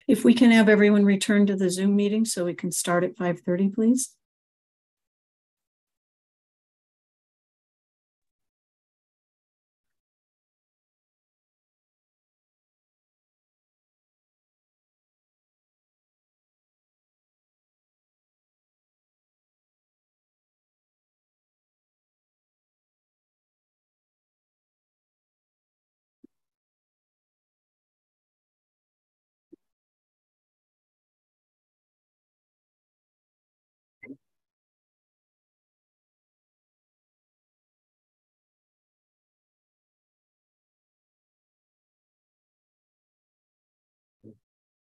If we can have everyone return to the Zoom meeting so we can start at 5:30, please.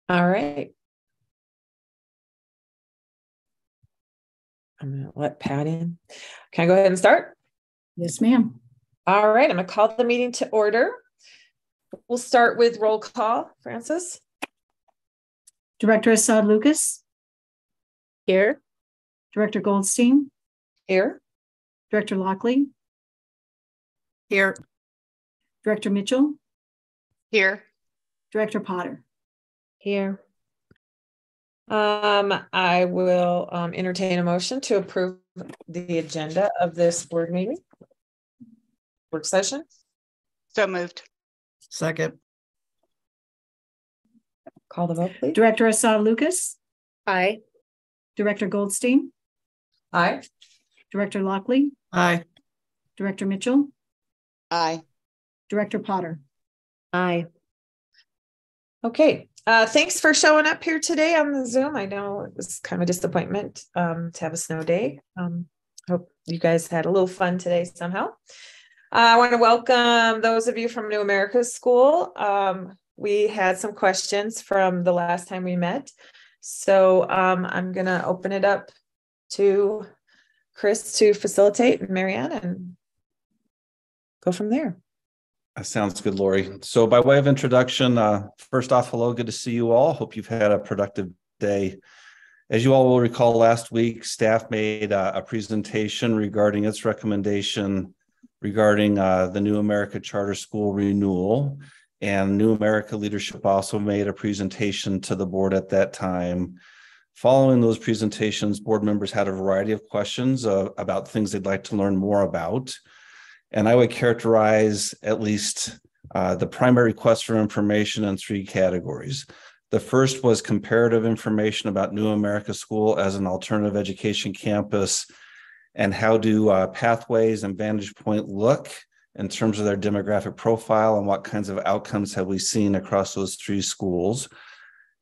All right. I'm going to let Pat in. Can I go ahead and start? Yes, ma'am. All right. I'm going to call the meeting to order. We'll start with roll call. Francis? Director Assad Lucas? Here. Director Goldstein? Here. Director Lockley? Here. Director Mitchell? Here. Director Potter? Here. I will entertain a motion to approve the agenda of this board meeting. Work session. So moved. Second. Call the vote, please. Director Assad Lucas? Aye. Director Goldstein? Aye. Director Lockley? Aye. Director Mitchell? Aye. Director Potter? Aye. Okay. Thanks for showing up here today on the Zoom. I know it was kind of a disappointment to have a snow day. Hope you guys had a little fun today somehow. I want to welcome those of you from New America School. We had some questions from the last time we met. So I'm going to open it up to Chris to facilitate and Marianne and go from there. Sounds good, Lori. So by way of introduction, first off, hello, good to see you all. Hope you've had a productive day. As you all will recall, last week, staff made a presentation regarding its recommendation regarding the New America Charter School renewal. And New America leadership also made a presentation to the board at that time. Following those presentations, board members had a variety of questions about things they'd like to learn more about. And I would characterize at least the primary requests for information in three categories. The first was comparative information about New America School as an alternative education campus, and how do pathways and Vantage Point look in terms of their demographic profile, and what kinds of outcomes have we seen across those three schools.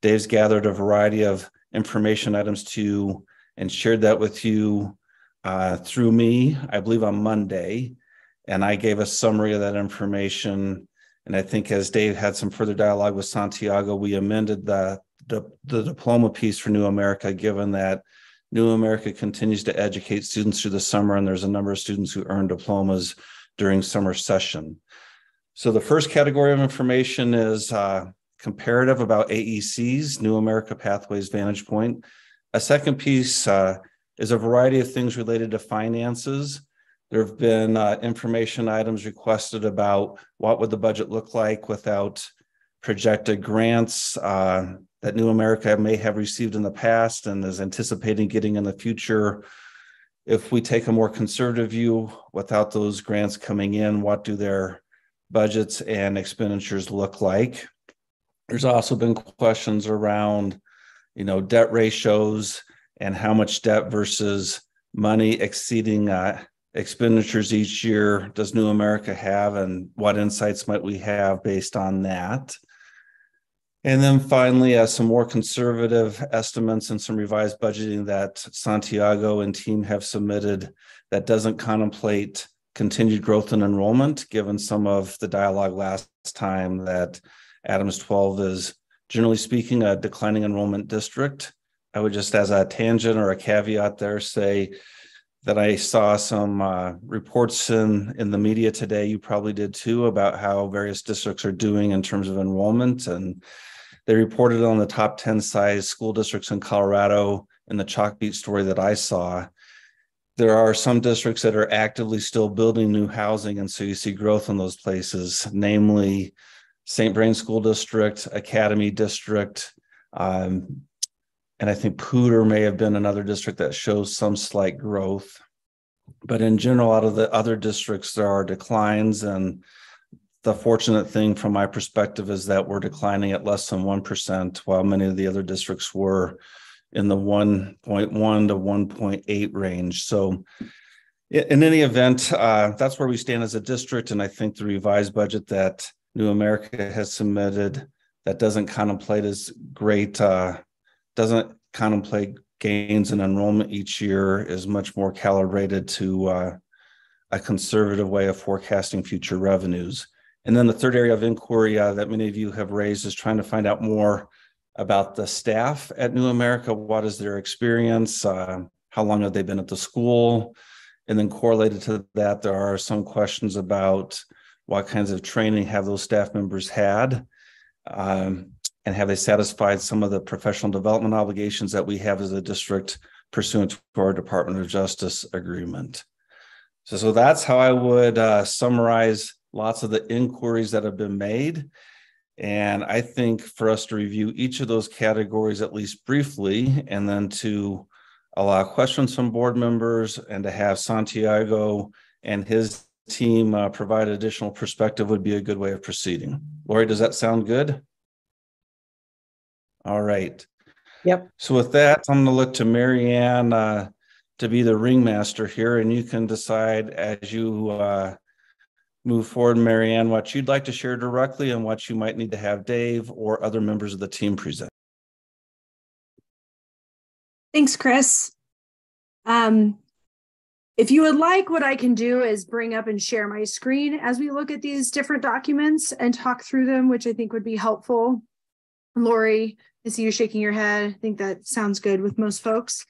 Dave's gathered a variety of information items to and shared that with you through me, I believe on Monday. And I gave a summary of that information. And I think as Dave had some further dialogue with Santiago, we amended the diploma piece for New America, given that New America continues to educate students through the summer, and there's a number of students who earn diplomas during summer session. So the first category of information is comparative about AECs, New America Pathways Vantage Point. A second piece is a variety of things related to finances. There have been information items requested about what would the budget look like without projected grants that New America may have received in the past and is anticipating getting in the future. If we take a more conservative view without those grants coming in, what do their budgets and expenditures look like? There's also been questions around, debt ratios and how much debt versus money exceeding expenditures each year does New America have, and what insights might we have based on that? And then finally, some more conservative estimates and some revised budgeting that Santiago and team have submitted that doesn't contemplate continued growth in enrollment, given some of the dialogue last time that Adams 12 is, generally speaking, a declining enrollment district. I would just, as a tangent or a caveat there, say that I saw some reports in the media today, you probably did too, about how various districts are doing in terms of enrollment. And they reported on the top 10 size school districts in Colorado in the Chalkbeat story that I saw. There are some districts that are actively still building new housing, and so you see growth in those places, namely St. Vrain School District, Academy District, And I think Pooter may have been another district that shows some slight growth. But in general, out of the other districts, there are declines. And the fortunate thing from my perspective is that we're declining at less than 1%, while many of the other districts were in the 1.1 to 1.8 range. So in any event, that's where we stand as a district. And I think the revised budget that New America has submitted that doesn't contemplate as great, doesn't contemplate gains in enrollment each year, is much more calibrated to a conservative way of forecasting future revenues. And then the third area of inquiry that many of you have raised is trying to find out more about the staff at New America. What is their experience? How long have they been at the school? And then correlated to that, there are some questions about what kinds of training have those staff members had? And have they satisfied some of the professional development obligations that we have as a district pursuant to our Department of Justice agreement? So that's how I would summarize lots of the inquiries that have been made. And I think for us to review each of those categories, at least briefly, and then to allow questions from board members and to have Santiago and his team provide additional perspective would be a good way of proceeding. Lori, does that sound good? All right. Yep. So with that, I'm going to look to Mary Ann to be the ringmaster here, and you can decide as you move forward, Mary Ann, what you'd like to share directly and what you might need to have Dave or other members of the team present. Thanks, Chris. If you would like, what I can do is bring up and share my screen as we look at these different documents and talk through them, which I think would be helpful. Lori, I see you shaking your head. I think that sounds good with most folks.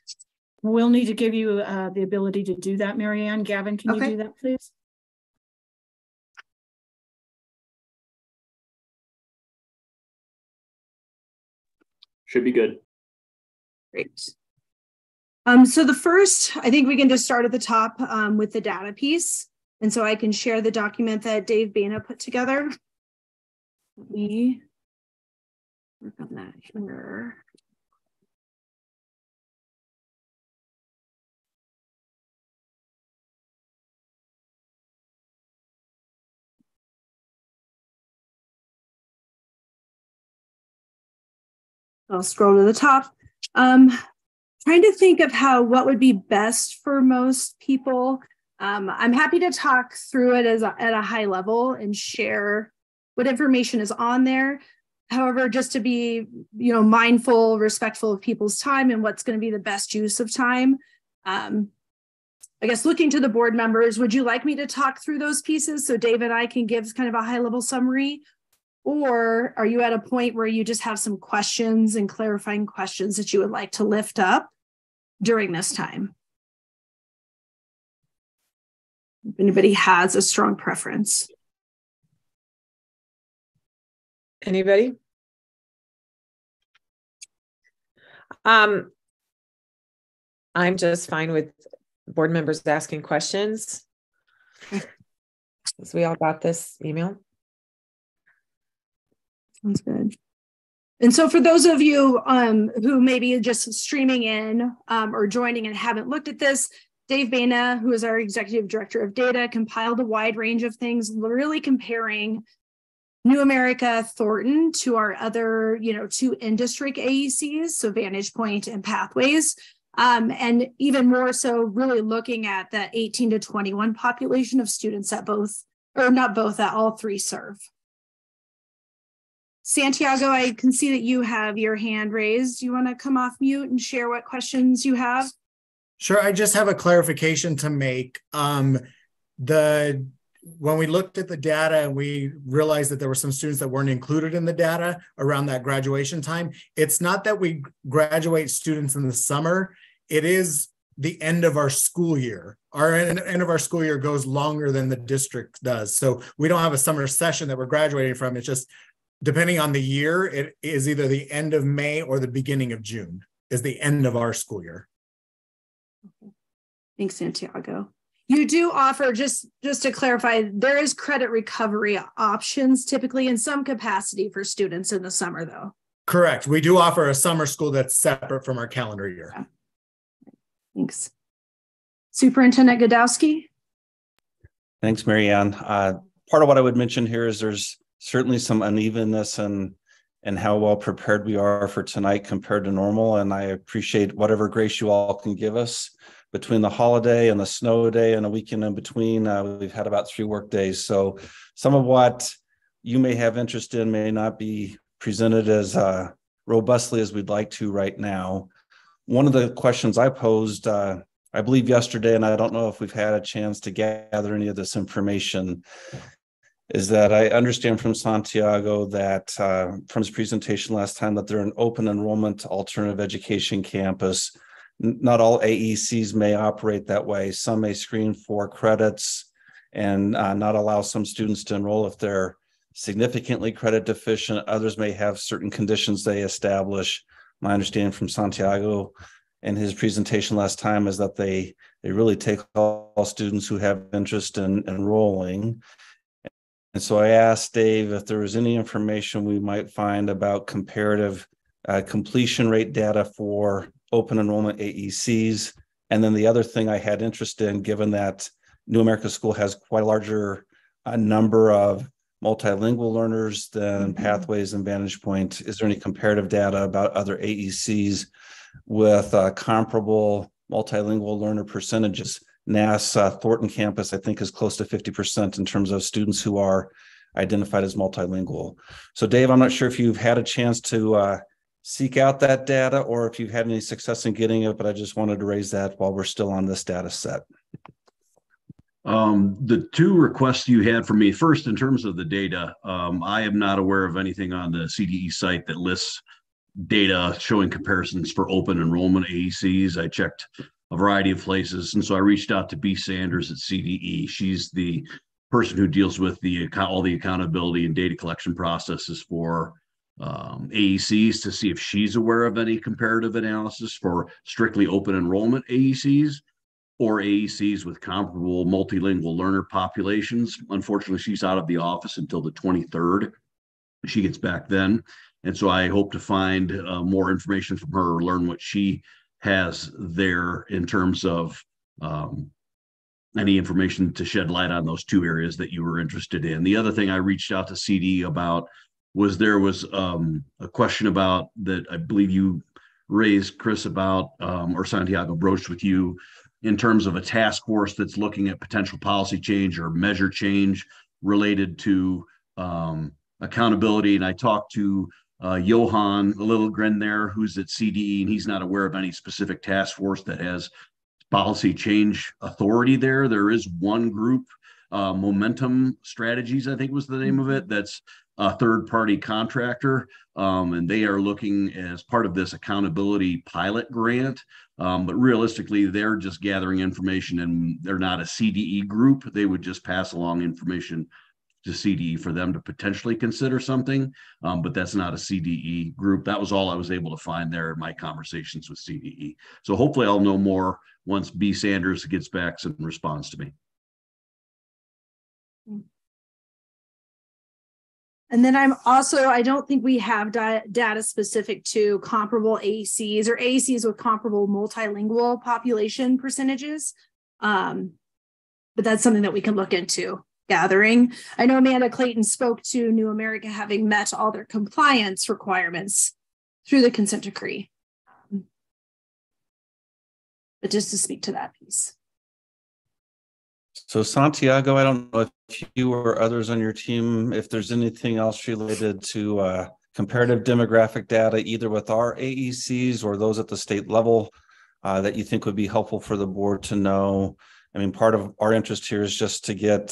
We'll need to give you the ability to do that, Mary Ann. Gavin, can you do that, please? Should be good. Great. So the first, I think we can just start at the top with the data piece. And so I can share the document that Dave Bana put together. Let me work on that here. I'll scroll to the top. Trying to think of what would be best for most people. I'm happy to talk through it at a high level and share what information is on there. However, just to be, mindful, respectful of people's time and what's going to be the best use of time. I guess looking to the board members, would you like me to talk through those pieces so Dave and I can give kind of a high level summary? Or are you at a point where you just have some questions and clarifying questions that you would like to lift up during this time? If anybody has a strong preference. Anybody? I'm just fine with board members asking questions. Because we all got this email. Sounds good. And so for those of you who may be just streaming in or joining and haven't looked at this, Dave Bana, who is our executive director of data, compiled a wide range of things, really comparing New America Thornton to our other, two in-district AECs, so Vantage Point and Pathways, and even more so really looking at the 18 to 21 population of students at all three serve. Santiago, I can see that you have your hand raised. Do you want to come off mute and share what questions you have? Sure. I just have a clarification to make. When we looked at the data, we realized that there were some students that weren't included in the data around that graduation time. It's not that we graduate students in the summer. It is the end of our school year. Our end of our school year goes longer than the district does. So we don't have a summer session that we're graduating from. It's just, depending on the year, it is either the end of May or the beginning of June is the end of our school year. Thanks, Santiago. You do offer, just to clarify, there is credit recovery options typically in some capacity for students in the summer, though. Correct. We do offer a summer school that's separate from our calendar year. Yeah. Thanks. Superintendent Godowski? Thanks, Mary Ann. Part of what I would mention here is there's certainly some unevenness in how well prepared we are for tonight compared to normal. And I appreciate whatever grace you all can give us. Between the holiday and the snow day and a weekend in between, we've had about 3 work days. So some of what you may have interest in may not be presented as robustly as we'd like to right now. One of the questions I posed, I believe yesterday, and I don't know if we've had a chance to gather any of this information, is that I understand from Santiago that from his presentation last time that they're an open enrollment alternative education campus. Not all AECs may operate that way. Some may screen for credits and not allow some students to enroll if they're significantly credit deficient. Others may have certain conditions they establish. My understanding from Santiago and his presentation last time is that they really take all students who have interest in enrolling. And so I asked Dave if there was any information we might find about comparative completion rate data for open enrollment AECs. And then the other thing I had interest in, given that New America School has quite a larger number of multilingual learners than Pathways and Vantage Point, is there any comparative data about other AECs with comparable multilingual learner percentages? NAS Thornton campus, I think, is close to 50% in terms of students who are identified as multilingual. So Dave, I'm not sure if you've had a chance to seek out that data or if you've had any success in getting it, but I just wanted to raise that while we're still on this data set. The 2 requests you had from me, first, in terms of the data, I am not aware of anything on the CDE site that lists data showing comparisons for open enrollment AECs. I checked a variety of places, and so I reached out to B. Sanders at CDE. She's the person who deals with all the accountability and data collection processes for AECs, to see if she's aware of any comparative analysis for strictly open enrollment AECs or AECs with comparable multilingual learner populations. Unfortunately, she's out of the office until the 23rd. She gets back then. And so I hope to find more information from her or learn what she has there in terms of any information to shed light on those 2 areas that you were interested in. The other thing I reached out to CDE about was there was a question about that I believe you raised, Chris, about or Santiago broached with you in terms of a task force that's looking at potential policy change or measure change related to accountability. And I talked to Johan Littlegren there, who's at CDE, and he's not aware of any specific task force that has policy change authority there. There is one group, Momentum Strategies, I think was the name of it, that's a third-party contractor, and they are looking as part of this accountability pilot grant. But realistically, they're just gathering information, and they're not a CDE group. They would just pass along information to CDE for them to potentially consider something, but that's not a CDE group. That was all I was able to find there in my conversations with CDE. So hopefully I'll know more once B. Sanders gets back and responds to me. And then I don't think we have data specific to comparable AECs or AECs with comparable multilingual population percentages. But that's something that we can look into gathering. I know Amanda Clayton spoke to New America having met all their compliance requirements through the consent decree. But just to speak to that piece. So Santiago, I don't know if you or others on your team, if there's anything else related to comparative demographic data, either with our AECs or those at the state level that you think would be helpful for the board to know. I mean, part of our interest here is just to get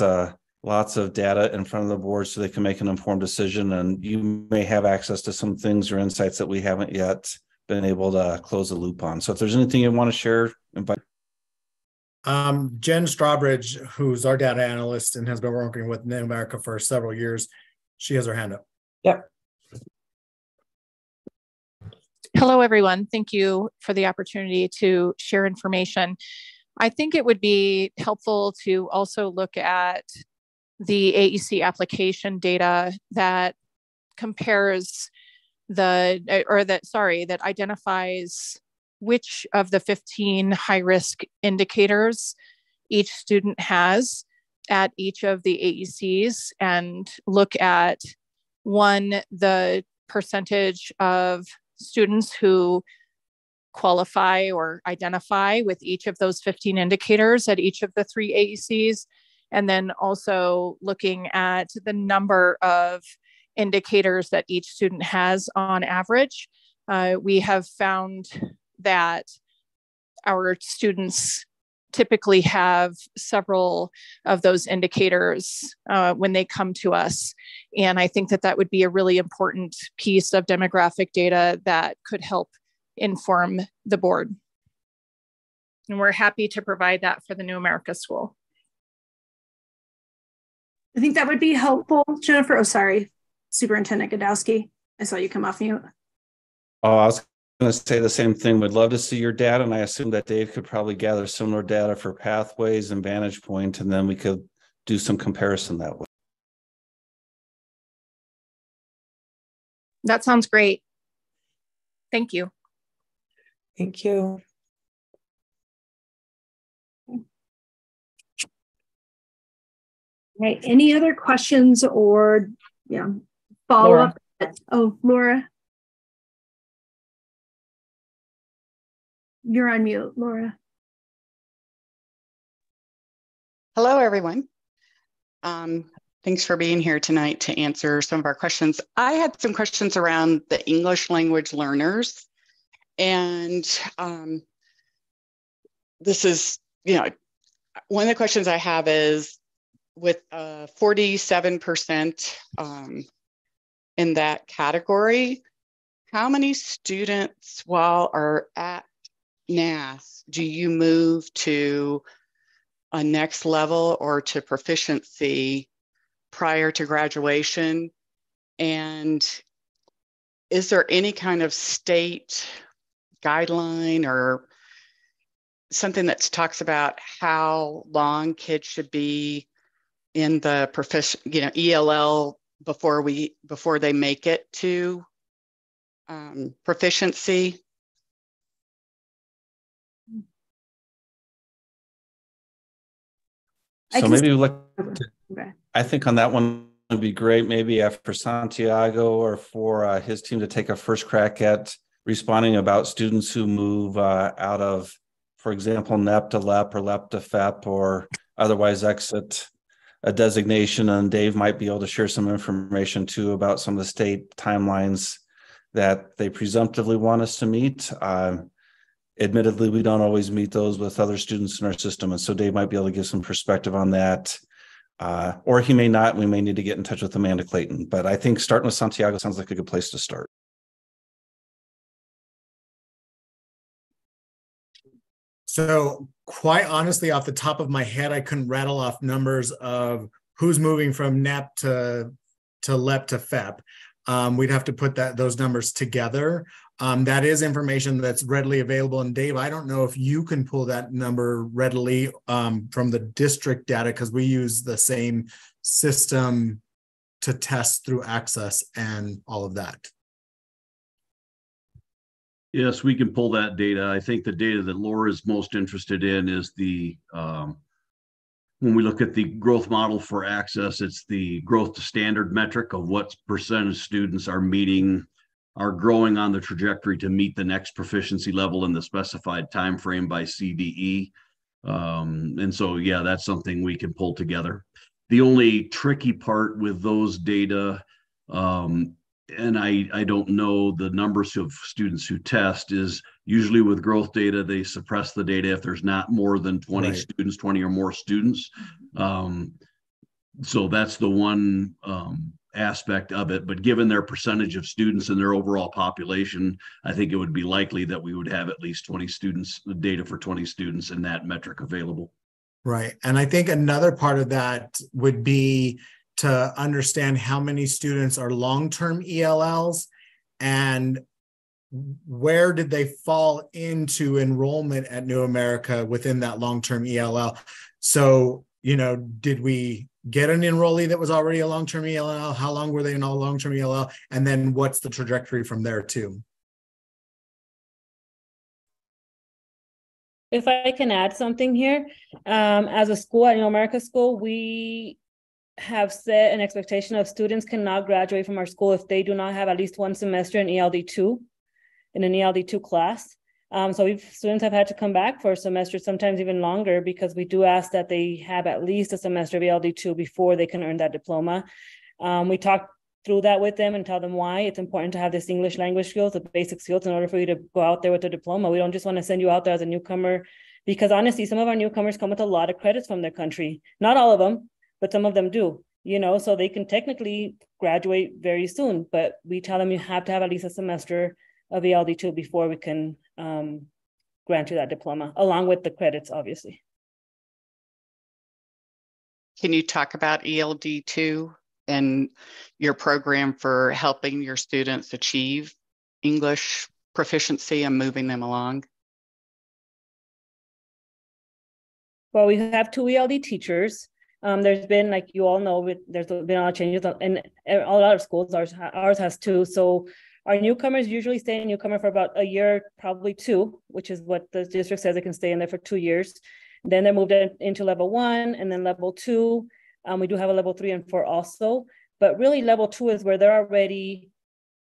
lots of data in front of the board so they can make an informed decision. And you may have access to some things or insights that we haven't yet been able to close the loop on. So if there's anything you want to share, invite. Jen Strawbridge, who's our data analyst and has been working with New America for several years, she has her hand up. Yep. Hello, everyone. Thank you for the opportunity to share information. I think it would be helpful to also look at the AEC application data that compares that identifies which of the 15 high-risk indicators each student has at each of the AECs, and look at the percentage of students who qualify or identify with each of those 15 indicators at each of the 3 AECs, and then also looking at the number of indicators that each student has on average. We have found that our students typically have several of those indicators when they come to us. And I think that would be a really important piece of demographic data that could help inform the board. And we're happy to provide that for the New America School. I think that would be helpful. Jennifer, oh, sorry, Superintendent Godowski. I saw you come off mute. Oh, I was going to say the same thing. We'd love to see your data, and I assume that Dave could probably gather similar data for pathways and Vantage Point, and then we could do some comparison that way. That sounds great. Thank you. Thank you. Right. Any other questions or follow up? Oh, Laura. You're on mute, Laura. Hello, everyone. Thanks for being here tonight to answer some of our questions. I had some questions around the English language learners. And this is, one of the questions I have is with 47% in that category, how many students while are at NAS do you move to a next level or to proficiency prior to graduation? And is there any kind of state guideline or something that talks about how long kids should be in the ELL before they make it to proficiency? So maybe I think on that one would be great, maybe for Santiago or for his team to take a first crack at responding about students who move out of, for example, NEP to LEP or LEP to FEP or otherwise exit a designation. And Dave might be able to share some information too about some of the state timelines that they presumptively want us to meet. Admittedly, we don't always meet those with other students in our system. And so Dave might be able to give some perspective on that. Or he may not. We may need to get in touch with Amanda Clayton. But I think starting with Santiago sounds like a good place to start. So quite honestly, off the top of my head, I couldn't rattle off numbers of who's moving from NEP to LEP to FEP. We'd have to put those numbers together. That is information that's readily available. And Dave, I don't know if you can pull that number readily from the district data, because we use the same system to test through Access and all of that. Yes, we can pull that data. I think the data that Laura is most interested in is the, when we look at the growth model for Access, it's the growth to standard metric of what percent of students are growing on the trajectory to meet the next proficiency level in the specified time frame by CDE. And so, yeah, that's something we can pull together. The only tricky part with those data, and I don't know the numbers of students who test, is usually with growth data, they suppress the data if there's not more than 20 right. students, 20 or more students. So that's the one aspect of it. But given their percentage of students and their overall population, I think it would be likely that we would have at least 20 students, the data for 20 students in that metric available. Right. And I think another part of that would be to understand how many students are long-term ELLs and where did they fall into enrollment at New America within that long-term ELL. So, did we get an enrollee that was already a long-term ELL? How long were they in all long-term ELL? And then what's the trajectory from there too? If I can add something here, as a school at New America School, we have set an expectation of students cannot graduate from our school if they do not have at least one semester in ELD2, in an ELD2 class. So students have had to come back for a semester, sometimes even longer, because we do ask that they have at least a semester of ELD2 before they can earn that diploma. We talk through that with them and tell them why it's important to have this English language skills, the basic skills, in order for you to go out there with a diploma. We don't just want to send you out there as a newcomer, because honestly, some of our newcomers come with a lot of credits from their country. Not all of them, but some of them do, you know, so they can technically graduate very soon, but we tell them you have to have at least a semester of ELD2 before we can grant you that diploma, along with the credits, obviously. Can you talk about ELD2 and your program for helping your students achieve English proficiency and moving them along? Well, we have 2 ELD teachers. There's been, like you all know, there's been a lot of changes in a lot of schools. Ours has 2. So our newcomers usually stay a newcomer for about a year, probably 2, which is what the district says they can stay in there for 2 years. Then they're moved into level 1 and then level 2. We do have a level 3 and 4 also, but really level 2 is where they're already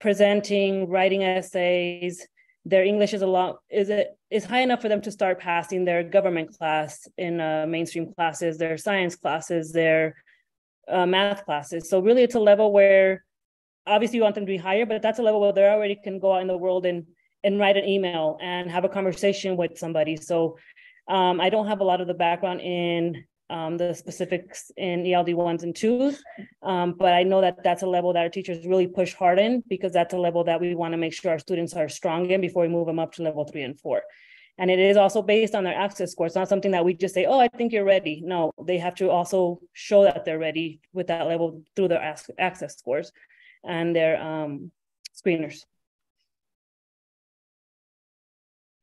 presenting, writing essays. Their English is high enough for them to start passing their government class in mainstream classes, their science classes, their math classes. So really it's a level where obviously you want them to be higher, but that's a level where they already can go out in the world and write an email and have a conversation with somebody. So I don't have a lot of the background in the specifics in ELD 1s and 2s, but I know that that's a level that our teachers really push hard in, because that's a level that we want to make sure our students are strong in before we move them up to level 3 and 4. And it is also based on their access score. It's not something that we just say, oh, I think you're ready. No, they have to also show that they're ready with that level through their access scores and their screeners.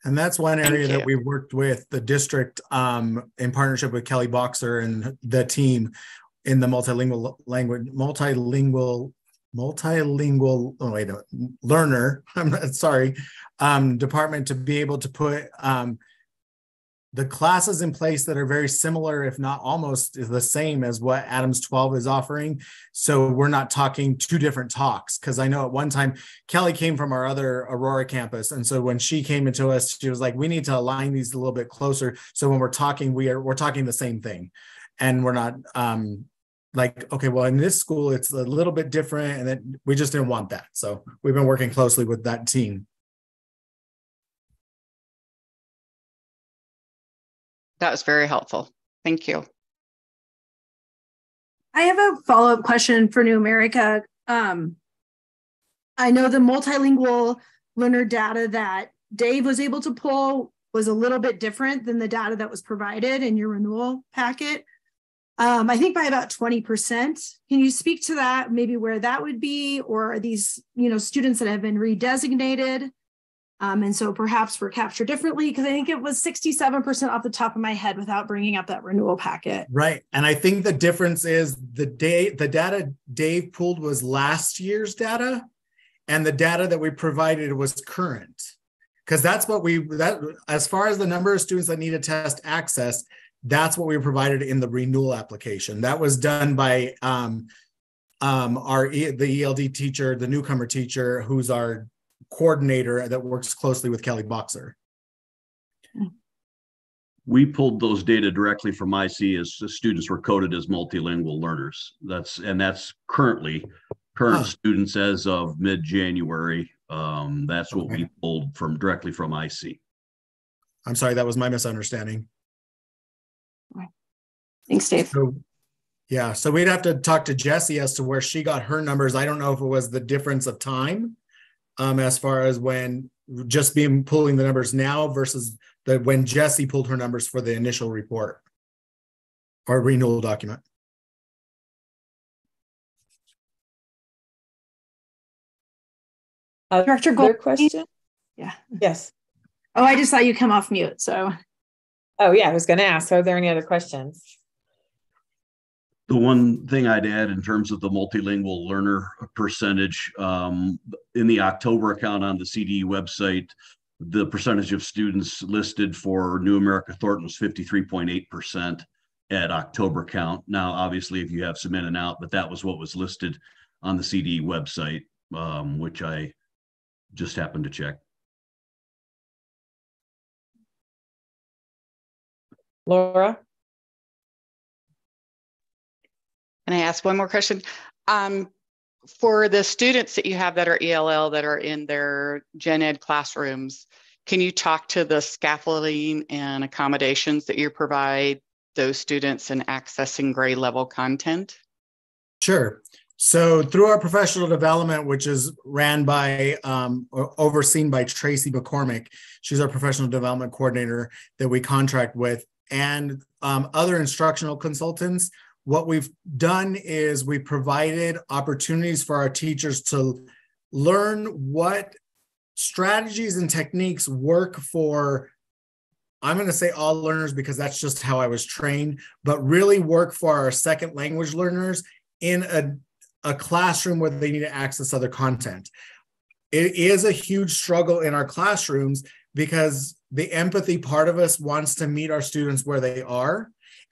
And that's one area that we've worked with the district in partnership with Kelly Boxer and the team in the multilingual learner, department, to be able to put the classes in place that are very similar, if not almost the same as what Adams 12 is offering. So we're not talking 2 different talks, because I know at one time Kelly came from our other Aurora campus. And so when she came into us, she was like, we need to align these a little bit closer. So when we're talking, we're talking the same thing. And we're not like, okay, well, in this school, it's a little bit different. And then we just didn't want that. So we've been working closely with that team. That was very helpful. Thank you. I have a follow-up question for New America. I know the multilingual learner data that Dave was able to pull was a little bit different than the data that was provided in your renewal packet. I think by about 20%. Can you speak to that, maybe where that would be, or are these, students that have been redesignated? And so perhaps were captured differently, because I think it was 67% off the top of my head without bringing up that renewal packet. Right. And I think the difference is the data Dave pulled was last year's data, and the data that we provided was current. Because that's what as far as the number of students that need a test access, that's what we provided in the renewal application. That was done by the ELD teacher, the newcomer teacher, who's our coordinator that works closely with Kelly Boxer. We pulled those data directly from IC as the students were coded as multilingual learners. That's current students as of mid-January. That's what we pulled directly from IC. I'm sorry, that was my misunderstanding. Thanks, Dave. So we'd have to talk to Jessie as to where she got her numbers. I don't know if it was the difference of time as far as when just pulling the numbers now versus when Jessie pulled her numbers for the initial report or renewal document. Director Gold, question? Yeah. Yes. Oh, I just saw you come off mute. So. Oh yeah, I was going to ask, are there any other questions? The one thing I'd add in terms of the multilingual learner percentage, in the October account on the CDE website, the percentage of students listed for New America Thornton was 53.8% at October count. Now, obviously, if you have some in and out, but that was what was listed on the CDE website, which I just happened to check. Laura? Can I ask one more question? For the students that you have that are ELL that are in their gen ed classrooms, can you talk to the scaffolding and accommodations that you provide those students in accessing grade level content? Sure. So through our professional development, which is ran by or overseen by Tracy McCormick, she's our professional development coordinator that we contract with, and other instructional consultants. What we've done is we provided opportunities for our teachers to learn what strategies and techniques work for, I'm going to say all learners because that's just how I was trained, but really work for our second language learners in a classroom where they need to access other content. It is a huge struggle in our classrooms because the empathy part of us wants to meet our students where they are.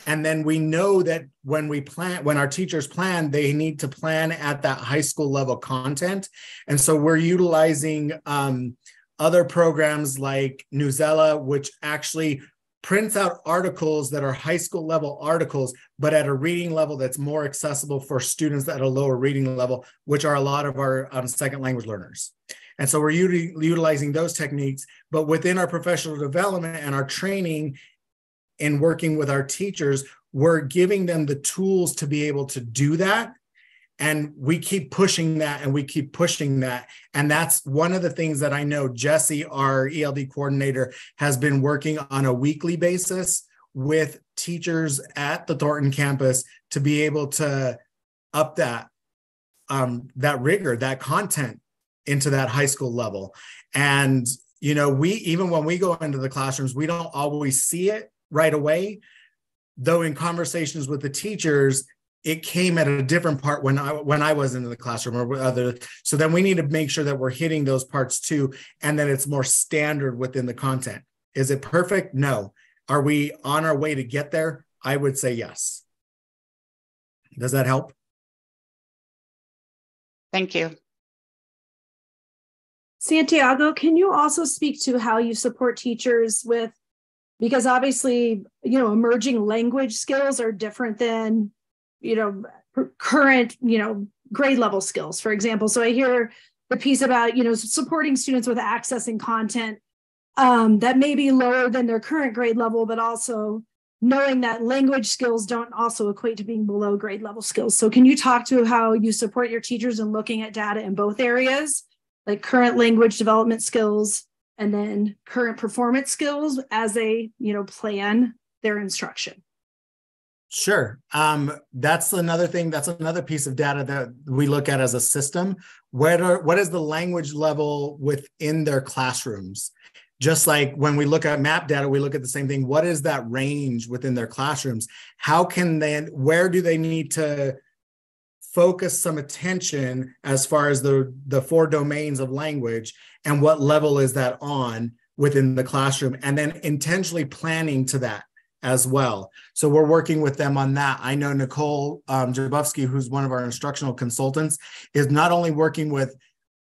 And then we know that when our teachers plan, they need to plan at that high school level content. And so we're utilizing other programs like Newsella, which actually prints out articles that are high school level articles, but at a reading level that's more accessible for students at a lower reading level, which are a lot of our second language learners. And so we're utilizing those techniques, but within our professional development and our training in working with our teachers, we're giving them the tools to be able to do that. And we keep pushing that and we keep pushing that. And that's one of the things that I know Jesse, our ELD coordinator, has been working on a weekly basis with teachers at the Thornton campus to be able to up that rigor, that content into that high school level. And, you know, even when we go into the classrooms, we don't always see it right away, though in conversations with the teachers, it came at a different part when I was in the classroom or other. So then we need to make sure that we're hitting those parts too, and that it's more standard within the content. Is it perfect? No. Are we on our way to get there? I would say yes. Does that help? Thank you. Santiago, can you also speak to how you support teachers with, because obviously, you know, emerging language skills are different than, you know, current, you know, grade level skills, for example. So I hear the piece about, you know, supporting students with accessing content that may be lower than their current grade level, but also knowing that language skills don't also equate to being below grade level skills. So can you talk to how you support your teachers in looking at data in both areas, like current language development skills and then current performance skills as they, you know, plan their instruction? Sure. That's another thing. That's another piece of data that we look at as a system. What is the language level within their classrooms? Just like when we look at map data, we look at the same thing. What is that range within their classrooms? Where do they need to focus some attention as far as the 4 domains of language, and what level is that on within the classroom? And then intentionally planning to that as well. So we're working with them on that. I know Nicole Godowski, who's one of our instructional consultants, is not only working with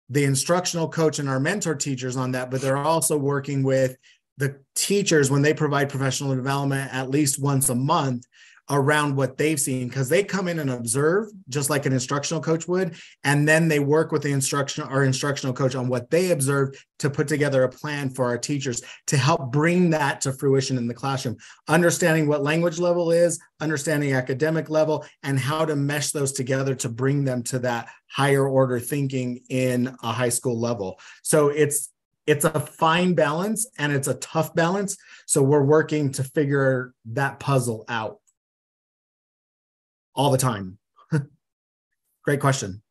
the instructional coach and our mentor teachers on that, but they're also working with the teachers when they provide professional development at least once a month around what they've seen, because they come in and observe just like an instructional coach would, and then they work with our instructional coach on what they observed to put together a plan for our teachers to help bring that to fruition in the classroom, understanding what language level is, understanding academic level, and how to mesh those together to bring them to that higher order thinking in a high school level. So it's a fine balance and it's a tough balance. So we're working to figure that puzzle out all the time. Great question.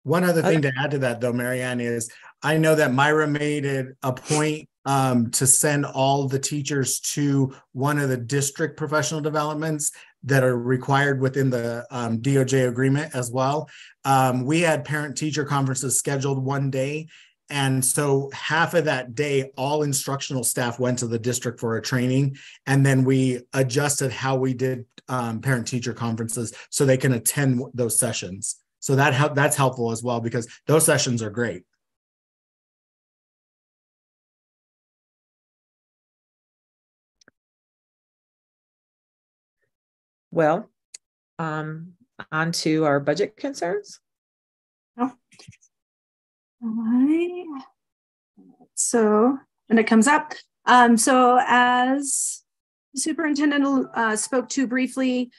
One other thing to add to that, though, Marianne, is I know that Myra made it a point to send all the teachers to one of the district professional developments that are required within the DOJ agreement as well. We had parent-teacher conferences scheduled one day, and so half of that day, all instructional staff went to the district for a training, and then we adjusted how we did parent-teacher conferences so they can attend those sessions. So that's helpful as well, because those sessions are great. Well, on to our budget concerns. Oh. All right. So when it comes up, so as the superintendent spoke to briefly,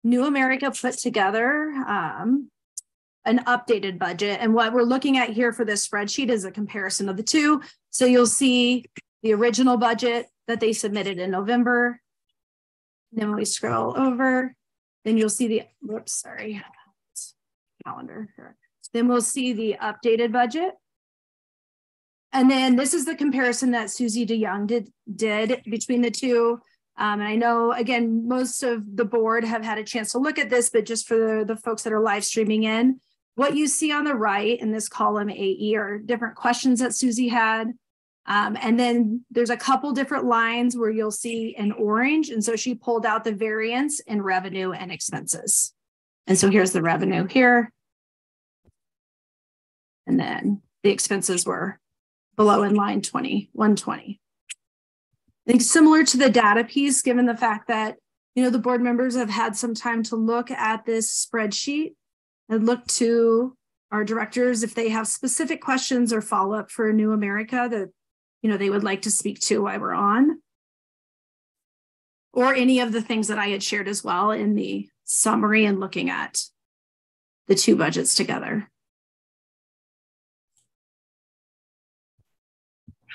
New America put together an updated budget. And what we're looking at here for this spreadsheet is a comparison of the two. So you'll see the original budget that they submitted in November. And then when we scroll over, then you'll see the, whoops, sorry, calendar here. Then we'll see the updated budget. And then this is the comparison that Susie DeYoung did between the two. And I know, again, most of the board have had a chance to look at this, but just for the folks that are live streaming in, what you see on the right in this column AE are different questions that Susie had. And then there's a couple different lines where you'll see in orange. And so she pulled out the variance in revenue and expenses. And so here's the revenue here. And then the expenses were below in line 120. I think similar to the data piece, given the fact that, the board members have had some time to look at this spreadsheet and look to our directors if they have specific questions or follow-up for New America that, they would like to speak to while we're on. Or any of the things that I had shared as well in the summary and looking at the two budgets together.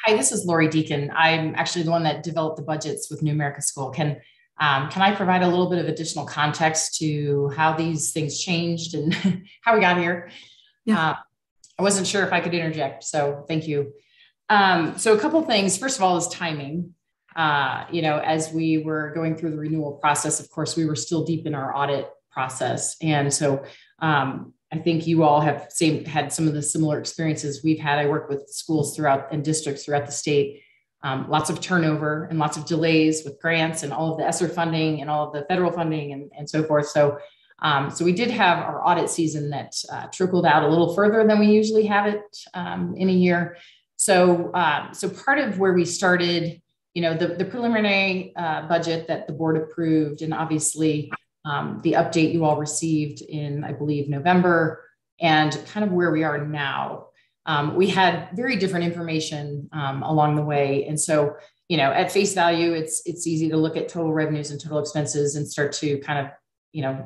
Hi, this is Lori Deakin. I'm actually the one that developed the budgets with New America School. Can I provide a little bit of additional context to how these things changed and how we got here? Yeah. I wasn't sure if I could interject, so thank you. So a couple things. First of all is timing. As we were going through the renewal process, of course, we were still deep in our audit process. And so I think you all have had some of the similar experiences we've had. I work with schools and districts throughout the state. Lots of turnover and lots of delays with grants and all of the ESSER funding and all of the federal funding and so forth. So we did have our audit season that trickled out a little further than we usually have it in a year. So part of where we started, the preliminary budget that the board approved, and obviously the update you all received in, I believe, November, and kind of where we are now. We had very different information along the way. And so, at face value, it's easy to look at total revenues and total expenses and start to kind of,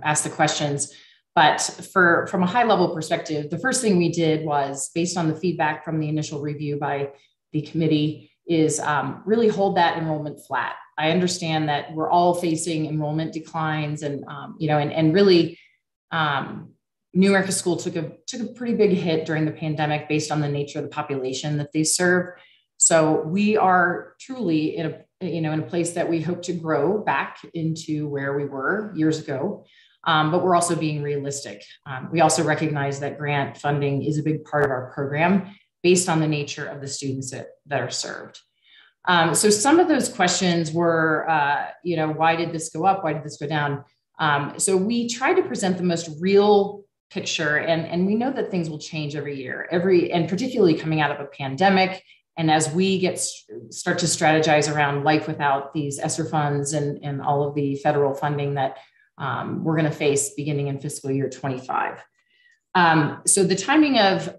ask the questions. But from a high level perspective, the first thing we did was, based on the feedback from the initial review by the committee, is really hold that enrollment flat. I understand that we're all facing enrollment declines and, and really New America School took a pretty big hit during the pandemic based on the nature of the population that they serve. So we are truly in a place that we hope to grow back into where we were years ago. But we're also being realistic. We also recognize that grant funding is a big part of our program based on the nature of the students that are served. So some of those questions were, why did this go up? Why did this go down? So we tried to present the most real picture, and we know that things will change every year, and particularly coming out of a pandemic. And as we start to strategize around life without these ESSER funds and all of the federal funding that we're going to face beginning in fiscal year 25. So the timing of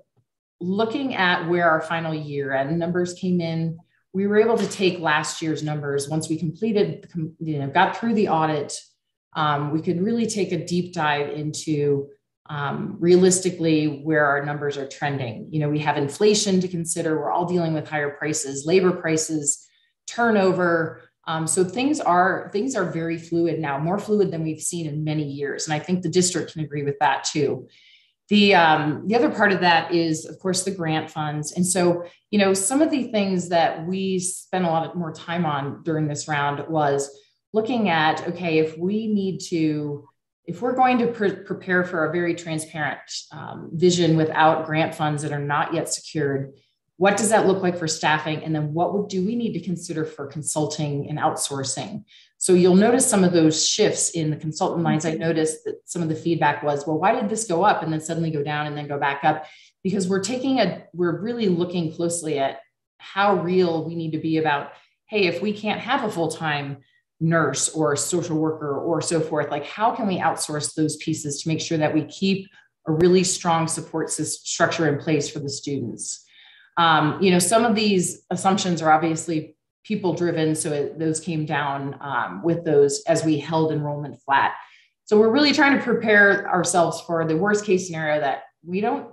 looking at where our final year end numbers came in, we were able to take last year's numbers. Once we completed, got through the audit, we could really take a deep dive into realistically where our numbers are trending. We have inflation to consider. We're all dealing with higher prices, labor prices, turnover. So things are very fluid now, more fluid than we've seen in many years. And I think the district can agree with that too. The other part of that is, of course, the grant funds. And so, you know, some of the things that we spent a lot more time on during this round was looking at, okay, if we're going to prepare for a very transparent vision without grant funds that are not yet secured, what does that look like for staffing? And then what do we need to consider for consulting and outsourcing? So you'll notice some of those shifts in the consultant lines. I noticed that some of the feedback was, well, why did this go up and then suddenly go down and then go back up? Because we're really looking closely at how real we need to be about, hey, if we can't have a full-time nurse or social worker or so forth, like how can we outsource those pieces to make sure that we keep a really strong support structure in place for the students? You know, some of these assumptions are obviously people driven. So those came down with those as we held enrollment flat. So we're really trying to prepare ourselves for the worst case scenario that we don't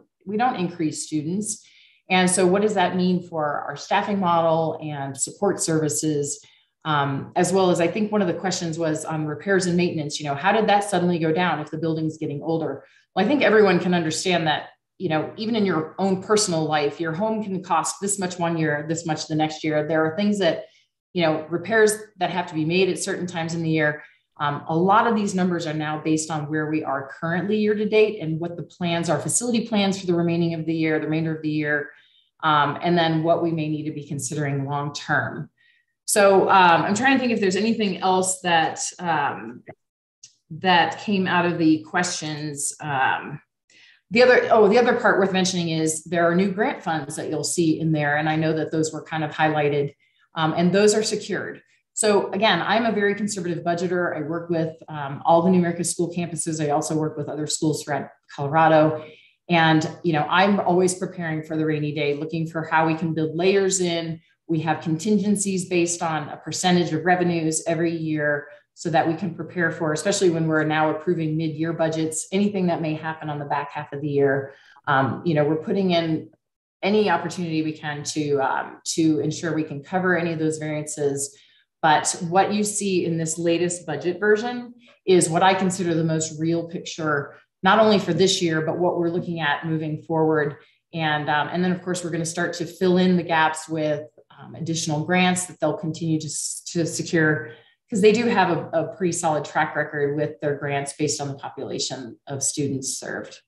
increase students. And so what does that mean for our staffing model and support services? As well as I think one of the questions was on repairs and maintenance, you know, how did that suddenly go down if the building's getting older? Well, I think everyone can understand that, you know, even in your own personal life, your home can cost this much one year, this much the next year. There are things that, you know, repairs that have to be made at certain times in the year. A lot of these numbers are now based on where we are currently year to date and what the plans are, facility plans for the remainder of the year, and then what we may need to be considering long term. So I'm trying to think if there's anything else that that came out of the questions. The other part worth mentioning is there are new grant funds that you'll see in there. And I know that those were kind of highlighted and those are secured. So again, I'm a very conservative budgeter. I work with all the New America School campuses. I also work with other schools throughout Colorado. And, you know, I'm always preparing for the rainy day, looking for how we can build layers in. We have contingencies based on a percentage of revenues every year so that we can prepare for, especially when we're now approving mid-year budgets, anything that may happen on the back half of the year. You know, we're putting in any opportunity we can to ensure we can cover any of those variances. But what you see in this latest budget version is what I consider the most real picture, not only for this year, but what we're looking at moving forward. And then, of course, we're going to start to fill in the gaps with additional grants that they'll continue to secure, because they do have a pretty solid track record with their grants based on the population of students served.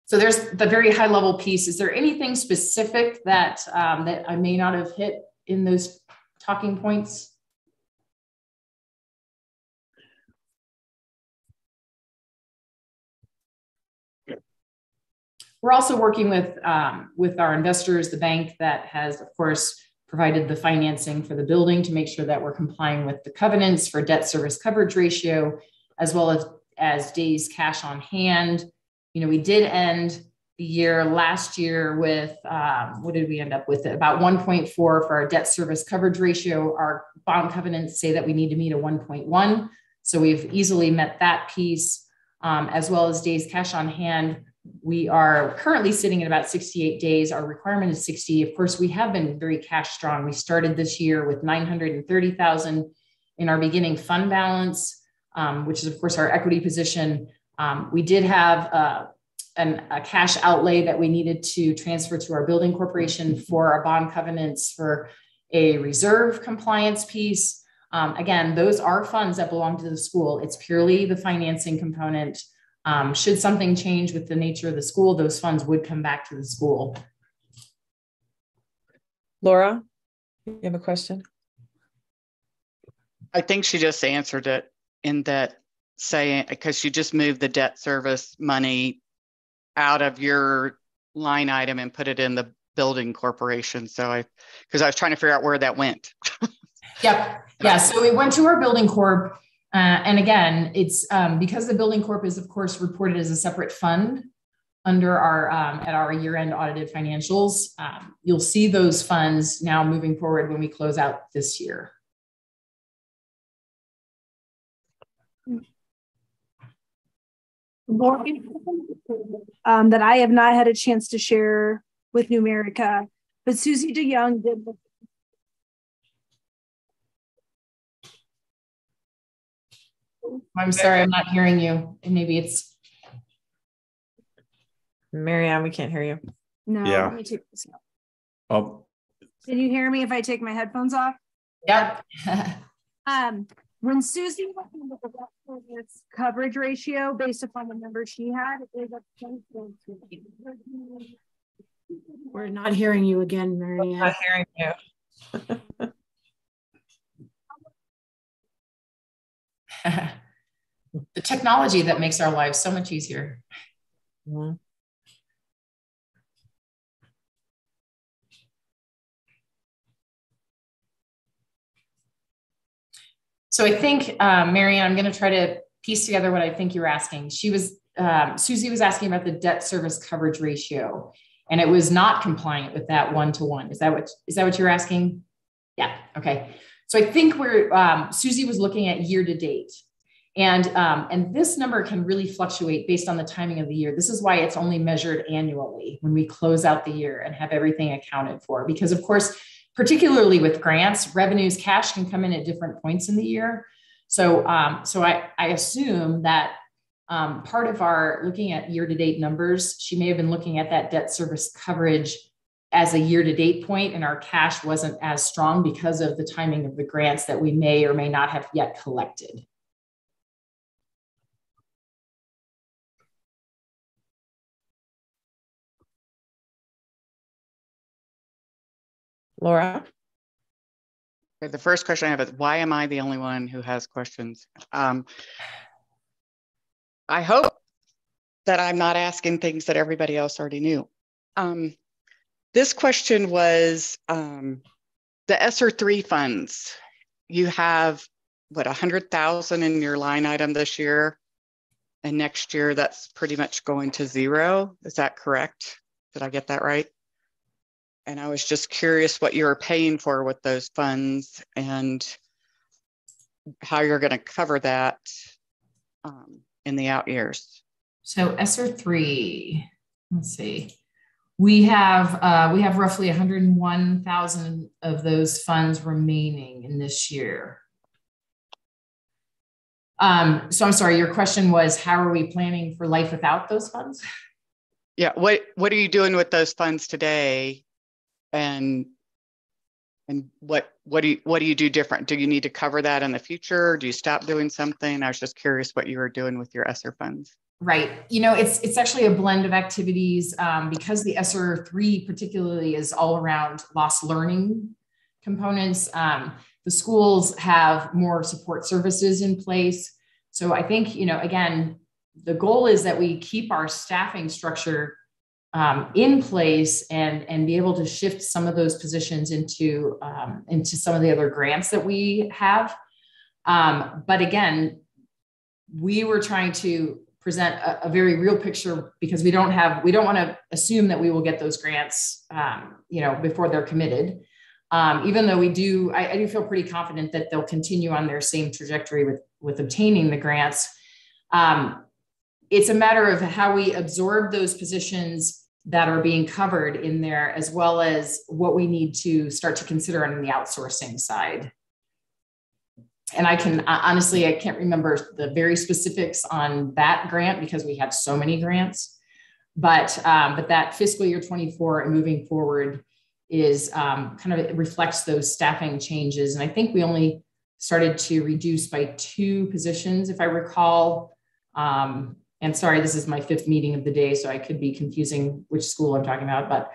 So there's the very high level piece. Is there anything specific that, that I may not have hit in those talking points? We're also working with our investors, the bank that has, of course, provided the financing for the building to make sure that we're complying with the covenants for debt service coverage ratio, as well as days cash on hand. You know, we did end the year last year with, what did we end up with? About 1.4 for our debt service coverage ratio. Our bond covenants say that we need to meet a 1.1. So we've easily met that piece, as well as days cash on hand. We are currently sitting at about 68 days. Our requirement is 60. Of course, we have been very cash strong. We started this year with $930,000 in our beginning fund balance, which is, of course, our equity position. We did have a cash outlay that we needed to transfer to our building corporation for our bond covenants for a reserve compliance piece. Again, those are funds that belong to the school. It's purely the financing component. Should something change with the nature of the school, those funds would come back to the school. Laura, you have a question? I think she just answered it in that saying, because she just moved the debt service money out of your line item and put it in the building corporation. So because I was trying to figure out where that went. Yep. Yeah. So it went to our building corp. And again, it's because the building corp is, of course, reported as a separate fund under our at our year-end audited financials. You'll see those funds now moving forward when we close out this year. That I have not had a chance to share with New America, but Susie DeYoung did. I'm sorry, I'm not hearing you. And maybe it's. Marianne, we can't hear you. No, Yeah. let me take this off. Oh, Can you hear me if I take my headphones off? Yep. When Susie looked into this coverage ratio based upon the number she had, it was We're not hearing you again, Marianne. Not hearing you. The technology that makes our lives so much easier. Mm-hmm. So I think, Marianne, I'm going to try to piece together what I think you're asking. Susie was asking about the debt service coverage ratio, and it was not compliant with that 1-to-1. Is that what you're asking? Yeah. Okay. So I think Susie was looking at year to date, and this number can really fluctuate based on the timing of the year. This is why it's only measured annually when we close out the year and have everything accounted for, because of course, particularly with grants, revenues, cash can come in at different points in the year. So I assume that part of our looking at year-to-date numbers, she may have been looking at that debt service coverage as a year-to-date point, and our cash wasn't as strong because of the timing of the grants that we may or may not have yet collected. Laura? The first question I have is, why am I the only one who has questions? I hope that I'm not asking things that everybody else already knew. This question was the ESSER 3 funds. You have, what, 100,000 in your line item this year, and next year that's pretty much going to zero. Is that correct? Did I get that right? And I was just curious what you were paying for with those funds and how you're going to cover that in the out years. So ESSER 3, let's see. We have roughly 101,000 of those funds remaining in this year. So I'm sorry, your question was, how are we planning for life without those funds? Yeah, what are you doing with those funds today? And what do you do different? Do you need to cover that in the future? Do you stop doing something? I was just curious what you were doing with your ESSER funds. Right. You know, it's actually a blend of activities because the ESSER 3 particularly is all around lost learning components. The schools have more support services in place. So I think, you know, again, the goal is that we keep our staffing structure in place and be able to shift some of those positions into some of the other grants that we have. But again, we were trying to present a very real picture because we don't want to assume that we will get those grants, you know, before they're committed. Even though I do feel pretty confident that they'll continue on their same trajectory with obtaining the grants. It's a matter of how we absorb those positions that are being covered in there, as well as what we need to start to consider on the outsourcing side. And I can't remember the very specifics on that grant because we have so many grants, but that fiscal year 24 and moving forward is kind of, it reflects those staffing changes. And I think we only started to reduce by 2 positions, if I recall. And sorry, this is my 5th meeting of the day, so I could be confusing which school I'm talking about, but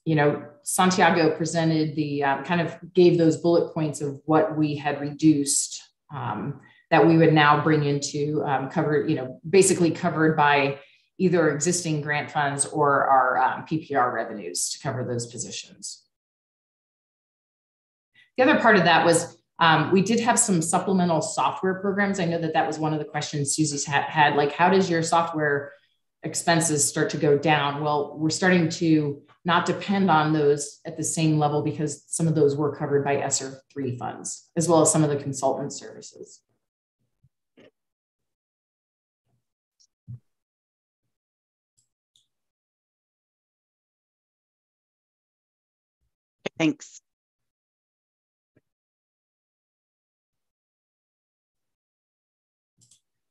you know, Santiago presented kind of gave those bullet points of what we had reduced that we would now bring into covered, you know, basically covered by either existing grant funds or our PPR revenues to cover those positions. The other part of that was we did have some supplemental software programs. I know that was one of the questions Susie's had, like, how does your software expenses start to go down? Well, we're starting to not depend on those at the same level because some of those were covered by ESSER 3 funds, as well as some of the consultant services. Thanks.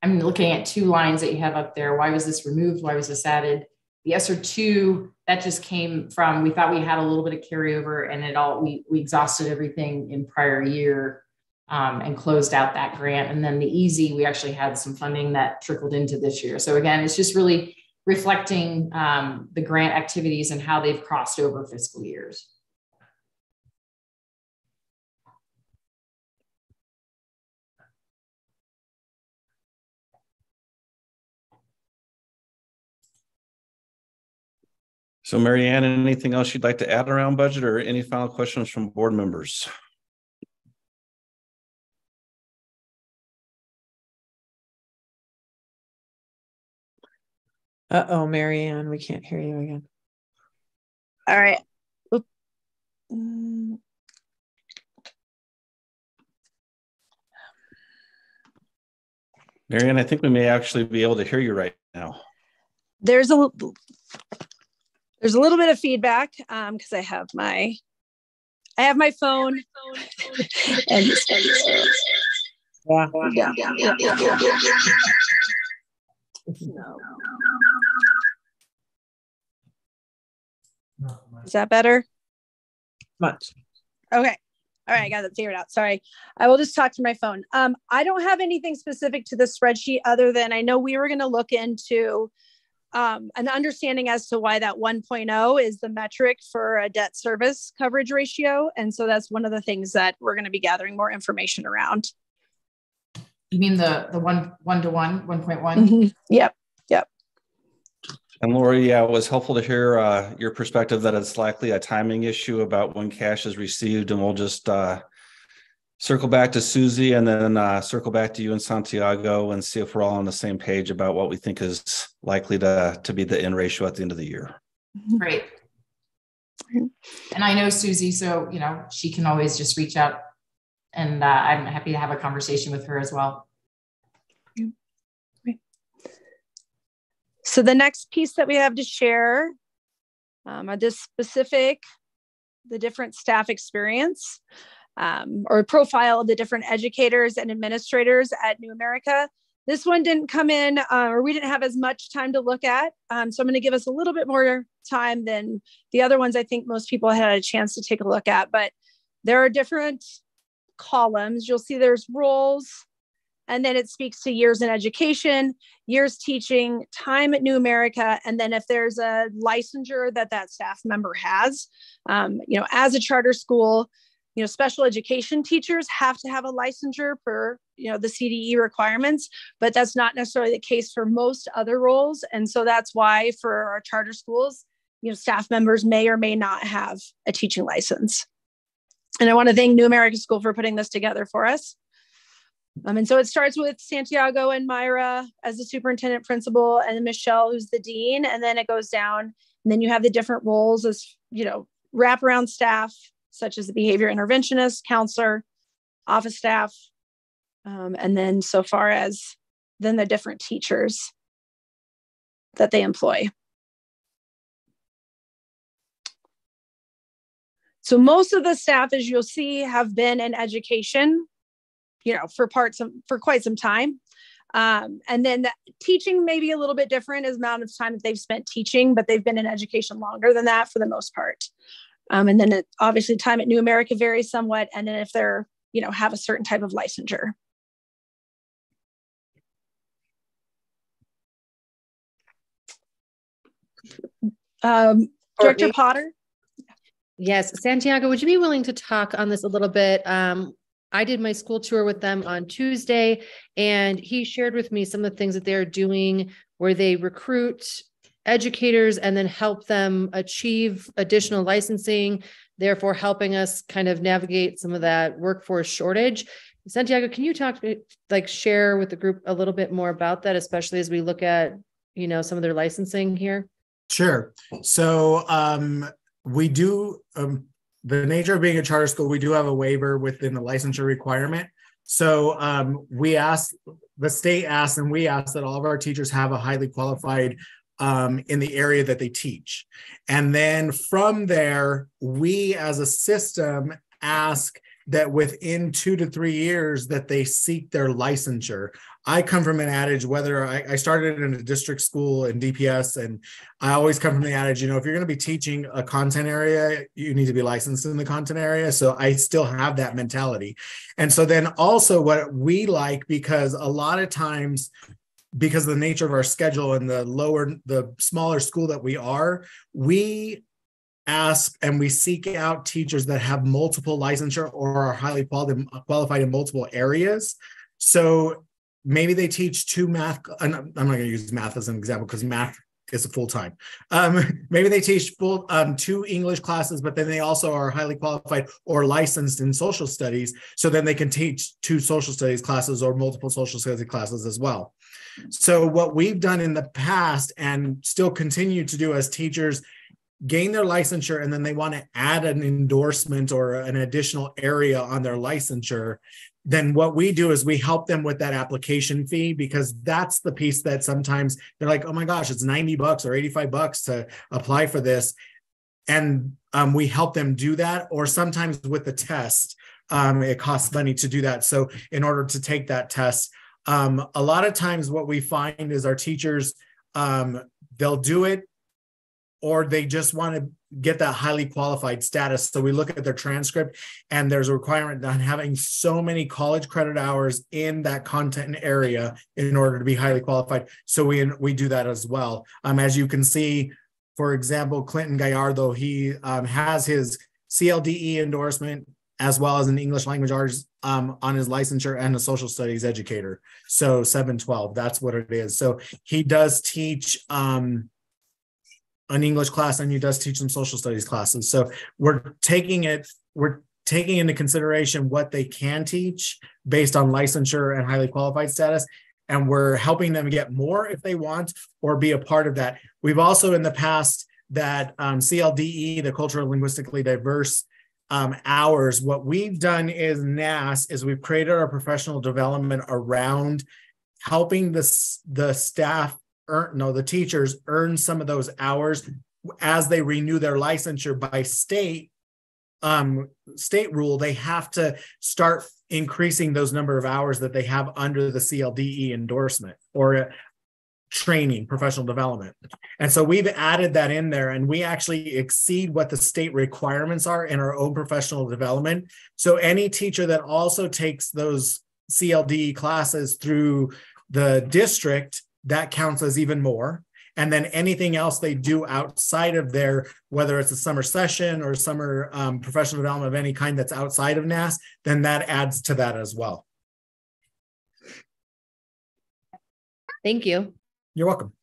I'm looking at 2 lines that you have up there. Why was this removed? Why was this added? The ESSER 2, that just came from, we thought we had a little bit of carryover, and we exhausted everything in prior year and closed out that grant. And then the EASY, we actually had some funding that trickled into this year. So again, it's just really reflecting the grant activities and how they've crossed over fiscal years. So Mary Ann, anything else you'd like to add around budget, or any final questions from board members? Uh-oh, Mary Ann, we can't hear you again. All right. Mary Ann, I think we may actually be able to hear you right now. There's a little bit of feedback because I have my phone and yeah. No. Is that better? Much. Okay. All right, I got it figured out. Sorry. I will just talk to my phone. I don't have anything specific to the spreadsheet other than I know we were going to look into an understanding as to why that 1.0 is the metric for a debt service coverage ratio. And so that's one of the things that we're going to be gathering more information around. You mean the 1-to-1, 1.1? Mm-hmm. Yep. And Lori, yeah, it was helpful to hear your perspective that it's likely a timing issue about when cash is received, and we'll just circle back to Susie and then circle back to you and Santiago and see if we're all on the same page about what we think is likely to be the end ratio at the end of the year. Great. And I know Susie, so she can always just reach out, and I'm happy to have a conversation with her as well. So the next piece that we have to share are the different staff experience or profile of the different educators and administrators at New America. This one didn't come in or we didn't have as much time to look at. So I'm going to give us a little bit more time than the other ones I think most people had a chance to take a look at, but there are different columns. You'll see there's roles, and then it speaks to years in education, years teaching, time at New America, and then if there's a licensure that staff member has, as a charter school, special education teachers have to have a licensure per, the CDE requirements, but that's not necessarily the case for most other roles. And so that's why for our charter schools, staff members may or may not have a teaching license. And I want to thank New America School for putting this together for us. And so it starts with Santiago and Myra as the superintendent principal, and then Michelle, who's the dean, and then it goes down. And then you have the different roles as, wraparound staff, such as the behavior interventionist, counselor, office staff, and then so far as then the different teachers that they employ. So most of the staff, as you'll see, have been in education, for quite some time. And then the teaching may be a little bit different as amount of time that they've spent teaching, but they've been in education longer than that for the most part. And then obviously time at New America varies somewhat. And then if they're, have a certain type of licensure. Director Potter. Yes, Santiago, would you be willing to talk on this a little bit? I did my school tour with them on Tuesday, and he shared with me some of the things that they're doing where they recruit educators and then help them achieve additional licensing, therefore helping us kind of navigate some of that workforce shortage. Santiago, can you share with the group a little bit more about that, especially as we look at, some of their licensing here? Sure. So we do, the nature of being a charter school, we do have a waiver within the licensure requirement. So the state asked, and we asked that all of our teachers have a highly qualified in the area that they teach. And then from there, we as a system ask that within 2 to 3 years that they seek their licensure. I come from an adage, whether I started in a district school in DPS, and I always come from the adage, you know, if you're going to be teaching a content area, you need to be licensed in the content area. So I still have that mentality. And so then also what we like, because a lot of times, because of the nature of our schedule and the smaller school that we are, we ask and we seek out teachers that have multiple licensure or are highly qualified in multiple areas. So maybe they teach 2 math. I'm not going to use math as an example because math is a full-time. Maybe they teach 2 English classes, but then they also are highly qualified or licensed in social studies. So then they can teach 2 social studies classes or multiple social studies classes as well. So what we've done in the past and still continue to do as teachers gain their licensure, and then they want to add an endorsement or an additional area on their licensure, then what we do is we help them with that application fee, because that's the piece that sometimes they're like, oh my gosh, it's $90 or $85 to apply for this. And we help them do that. Or sometimes with the test, it costs money to do that. So in order to take that test, a lot of times what we find is our teachers, they'll do it, or they just want to get that highly qualified status. So we look at their transcript, and there's a requirement on having so many college credit hours in that content area in order to be highly qualified. So we do that as well. As you can see, for example, Clinton Gallardo, he has his CLDE endorsement as well as an English language arts on his licensure, and a social studies educator. So 712, that's what it is. So he does teach an English class, and he does teach some social studies classes. So we're taking into consideration what they can teach based on licensure and highly qualified status, and we're helping them get more if they want or be a part of that. We've also in the past that CLDE, the culturally linguistically diverse hours, what we've done is NAS is we've created our professional development around helping the staff the teachers earn some of those hours as they renew their licensure. By state rule, they have to start increasing those number of hours that they have under the CLDE endorsement or training, professional development. And so we've added that in there, and we actually exceed what the state requirements are in our own professional development. So any teacher that also takes those CLDE classes through the district, that counts as even more. And then anything else they do outside of there, whether it's a summer session or summer professional development of any kind that's outside of NAS, then that adds to that as well. Thank you. You're welcome.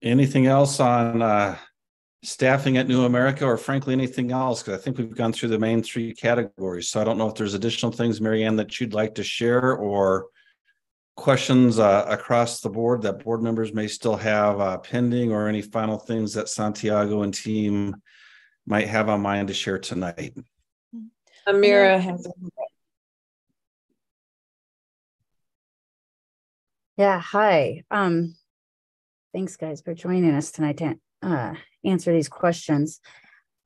Anything else on staffing at New America, or frankly, anything else? Because I think we've gone through the main 3 categories. So I don't know if there's additional things, Marianne, that you'd like to share, or questions across the board that board members may still have pending, or any final things that Santiago and team might have on mind to share tonight. Amira has. Yeah, hi. Thanks, guys, for joining us tonight to answer these questions.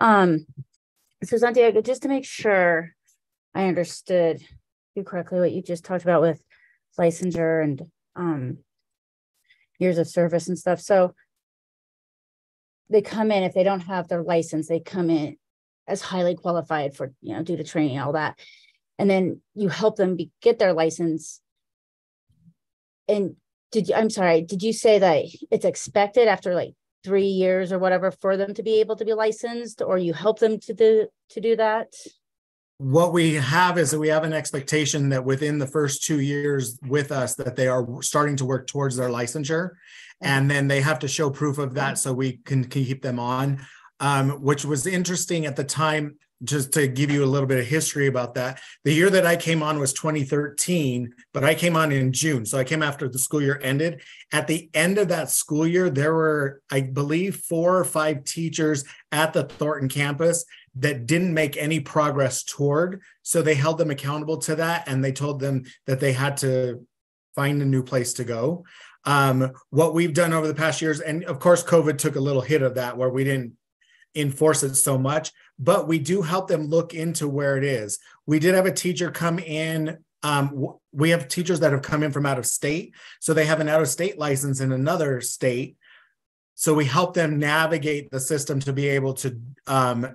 So Santiago, just to make sure I understood you correctly, what you just talked about with licensure and years of service and stuff. So they come in, if they don't have their license, they come in as highly qualified for, due to training, all that. And then you help them get their license. And did you say that it's expected after like 3 years or whatever for them to be able to be licensed, or you help them to do that? What we have is that we have an expectation that within the first 2 years with us that they are starting to work towards their licensure, and then they have to show proof of that so we can keep them on, which was interesting at the time. Just to give you a little bit of history about that, the year that I came on was 2013, but I came on in June. So I came after the school year ended. At the end of that school year, there were, I believe, 4 or 5 teachers at the Thornton campus that didn't make any progress toward. So they held them accountable to that, and they told them that they had to find a new place to go. What we've done over the past years, and of course, COVID took a little hit of that where we didn't enforce it so much, but we do help them look into where it is. We did have a teacher come in. We have teachers that have come in from out of state. So they have an out of state license in another state. So we help them navigate the system to be able to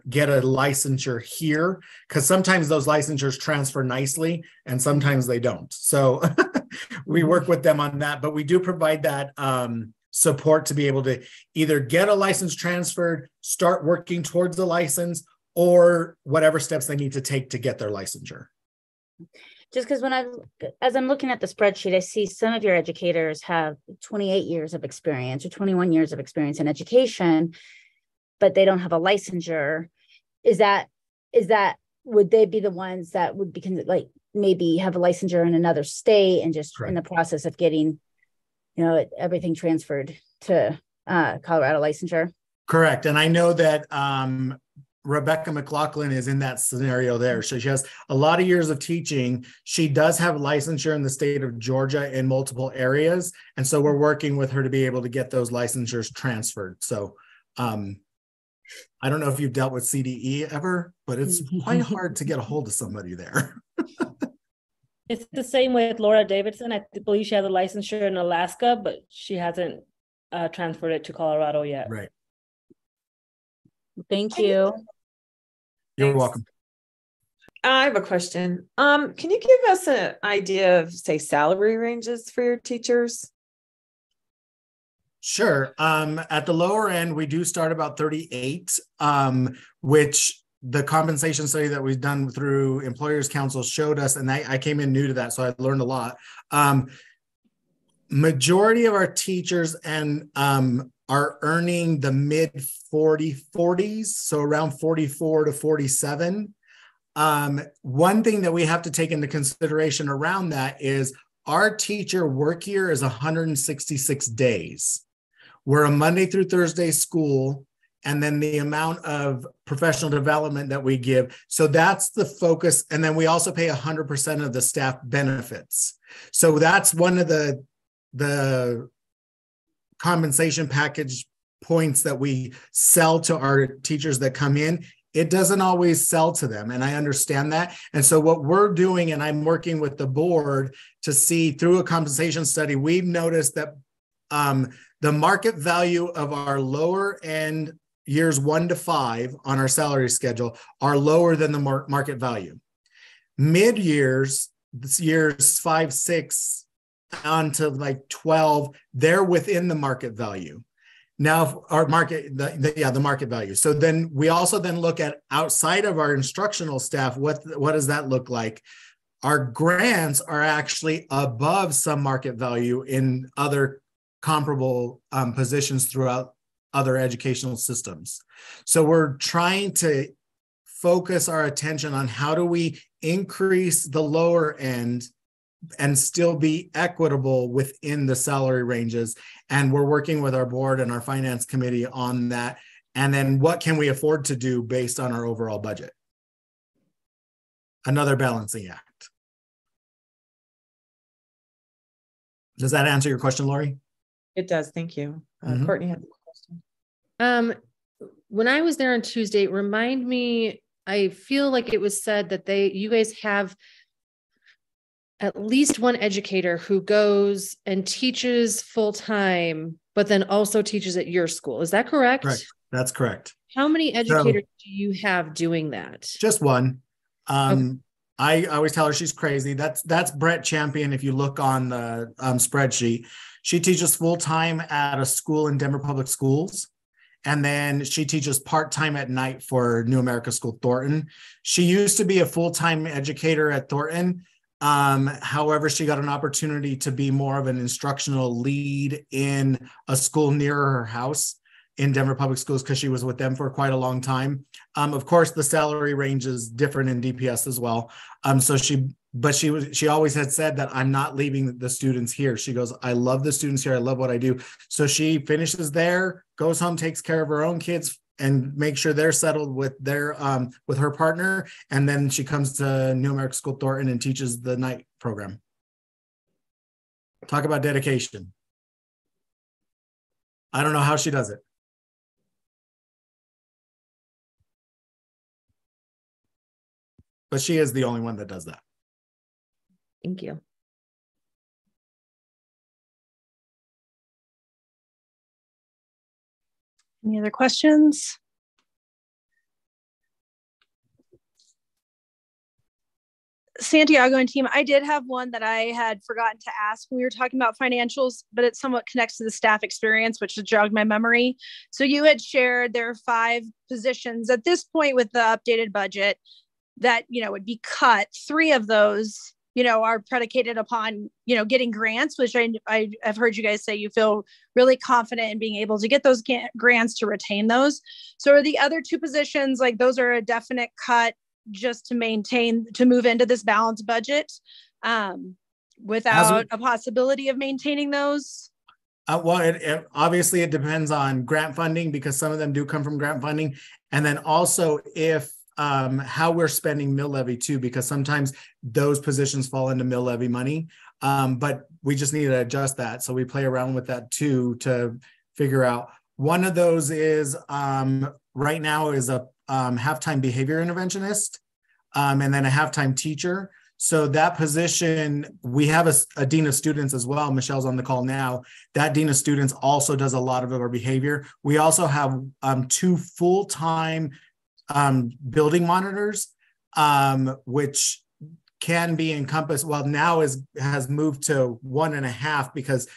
get a licensure here, because sometimes those licensures transfer nicely and sometimes they don't. So we work with them on that, but we do provide that support to be able to either get a license transferred, start working towards the license, or whatever steps they need to take to get their licensure. Just because as I'm looking at the spreadsheet, I see some of your educators have 28 years of experience or 21 years of experience in education, but they don't have a licensure. Would they be the ones that would be like maybe have a licensure in another state and just in the process of getting, everything transferred to Colorado licensure? Correct. And I know that Rebecca McLaughlin is in that scenario there. So she has a lot of years of teaching. She does have licensure in the state of Georgia in multiple areas. And so we're working with her to be able to get those licensures transferred. So I don't know if you've dealt with CDE ever, but it's quite hard to get a hold of somebody there. It's the same with Laura Davidson. I believe she has a licensure in Alaska, but she hasn't transferred it to Colorado yet. Right. Thank you. You're welcome. I have a question. Can you give us an idea of, say, salary ranges for your teachers? Sure. At the lower end, we do start about 38, which the compensation study that we've done through Employers Council showed us, and I came in new to that, so I learned a lot. Majority of our teachers and are earning the mid 40s, so around 44 to 47. One thing that we have to take into consideration around that is our teacher work year is 166 days. We're a Monday through Thursday school, and then the amount of professional development that we give. So that's the focus. And then we also pay 100% of the staff benefits. So that's one of the compensation package points that we sell to our teachers that come in. It doesn't always sell to them, and I understand that. And so what we're doing, and I'm working with the board to see through a compensation study, we've noticed that the market value of our lower end years 1 to 5 on our salary schedule are lower than the market value. Mid years 5, 6 on to like 12, they're within the market value. Now our market, the market value. So then we also then look at outside of our instructional staff, what does that look like? Our grants are actually above some market value in other comparable positions throughout other educational systems. So we're trying to focus our attention on how do we increase the lower end and still be equitable within the salary ranges. And we're working with our board and our finance committee on that. And then what can we afford to do based on our overall budget? Another balancing act. Does that answer your question, Lori? It does. Thank you. Courtney had a question. When I was there on Tuesday, remind me, I feel like it was said that you guys have at least one educator who goes and teaches full time, but then also teaches at your school. Is that correct? Right. That's correct. How many educators do you have doing that? Just one. Okay. I always tell her she's crazy. That's Brett Champion. If you look on the spreadsheet, she teaches full time at a school in Denver Public Schools. And then she teaches part-time at night for New America School Thornton. She used to be a full-time educator at Thornton. However, she got an opportunity to be more of an instructional lead in a school near her house in Denver Public Schools because she was with them for quite a long time. Of course, the salary range is different in DPS as well. She always had said that I'm not leaving the students here. She goes, I love the students here. I love what I do. So she finishes there, goes home, takes care of her own kids, and make sure they're settled with their with her partner, and then she comes to New American School Thornton and teaches the night program. Talk about dedication. I don't know how she does it. But she is the only one that does that. Thank you. Any other questions? Santiago and team, I did have one that I had forgotten to ask when we were talking about financials, but it somewhat connects to the staff experience, which has jogged my memory. So you had shared there are 5 positions at this point with the updated budget that, would be cut. 3 of those, are predicated upon, getting grants, which I've heard you guys say you feel really confident in being able to get those grants to retain those. So are the other 2 positions, like those are a definite cut just to move into this balanced budget without a possibility of maintaining those? Well, obviously it depends on grant funding, because some of them do come from grant funding. And then also if how we're spending mill levy too, because sometimes those positions fall into mill levy money. But we just need to adjust that. So we play around with that too to figure out. One of those is right now is a halftime behavior interventionist, and then a halftime teacher. So that position, we have a dean of students as well. Michelle's on the call now. That dean of students also does a lot of our behavior. We also have 2 full-time building monitors, which can be encompassed. Well, now has moved to 1.5 because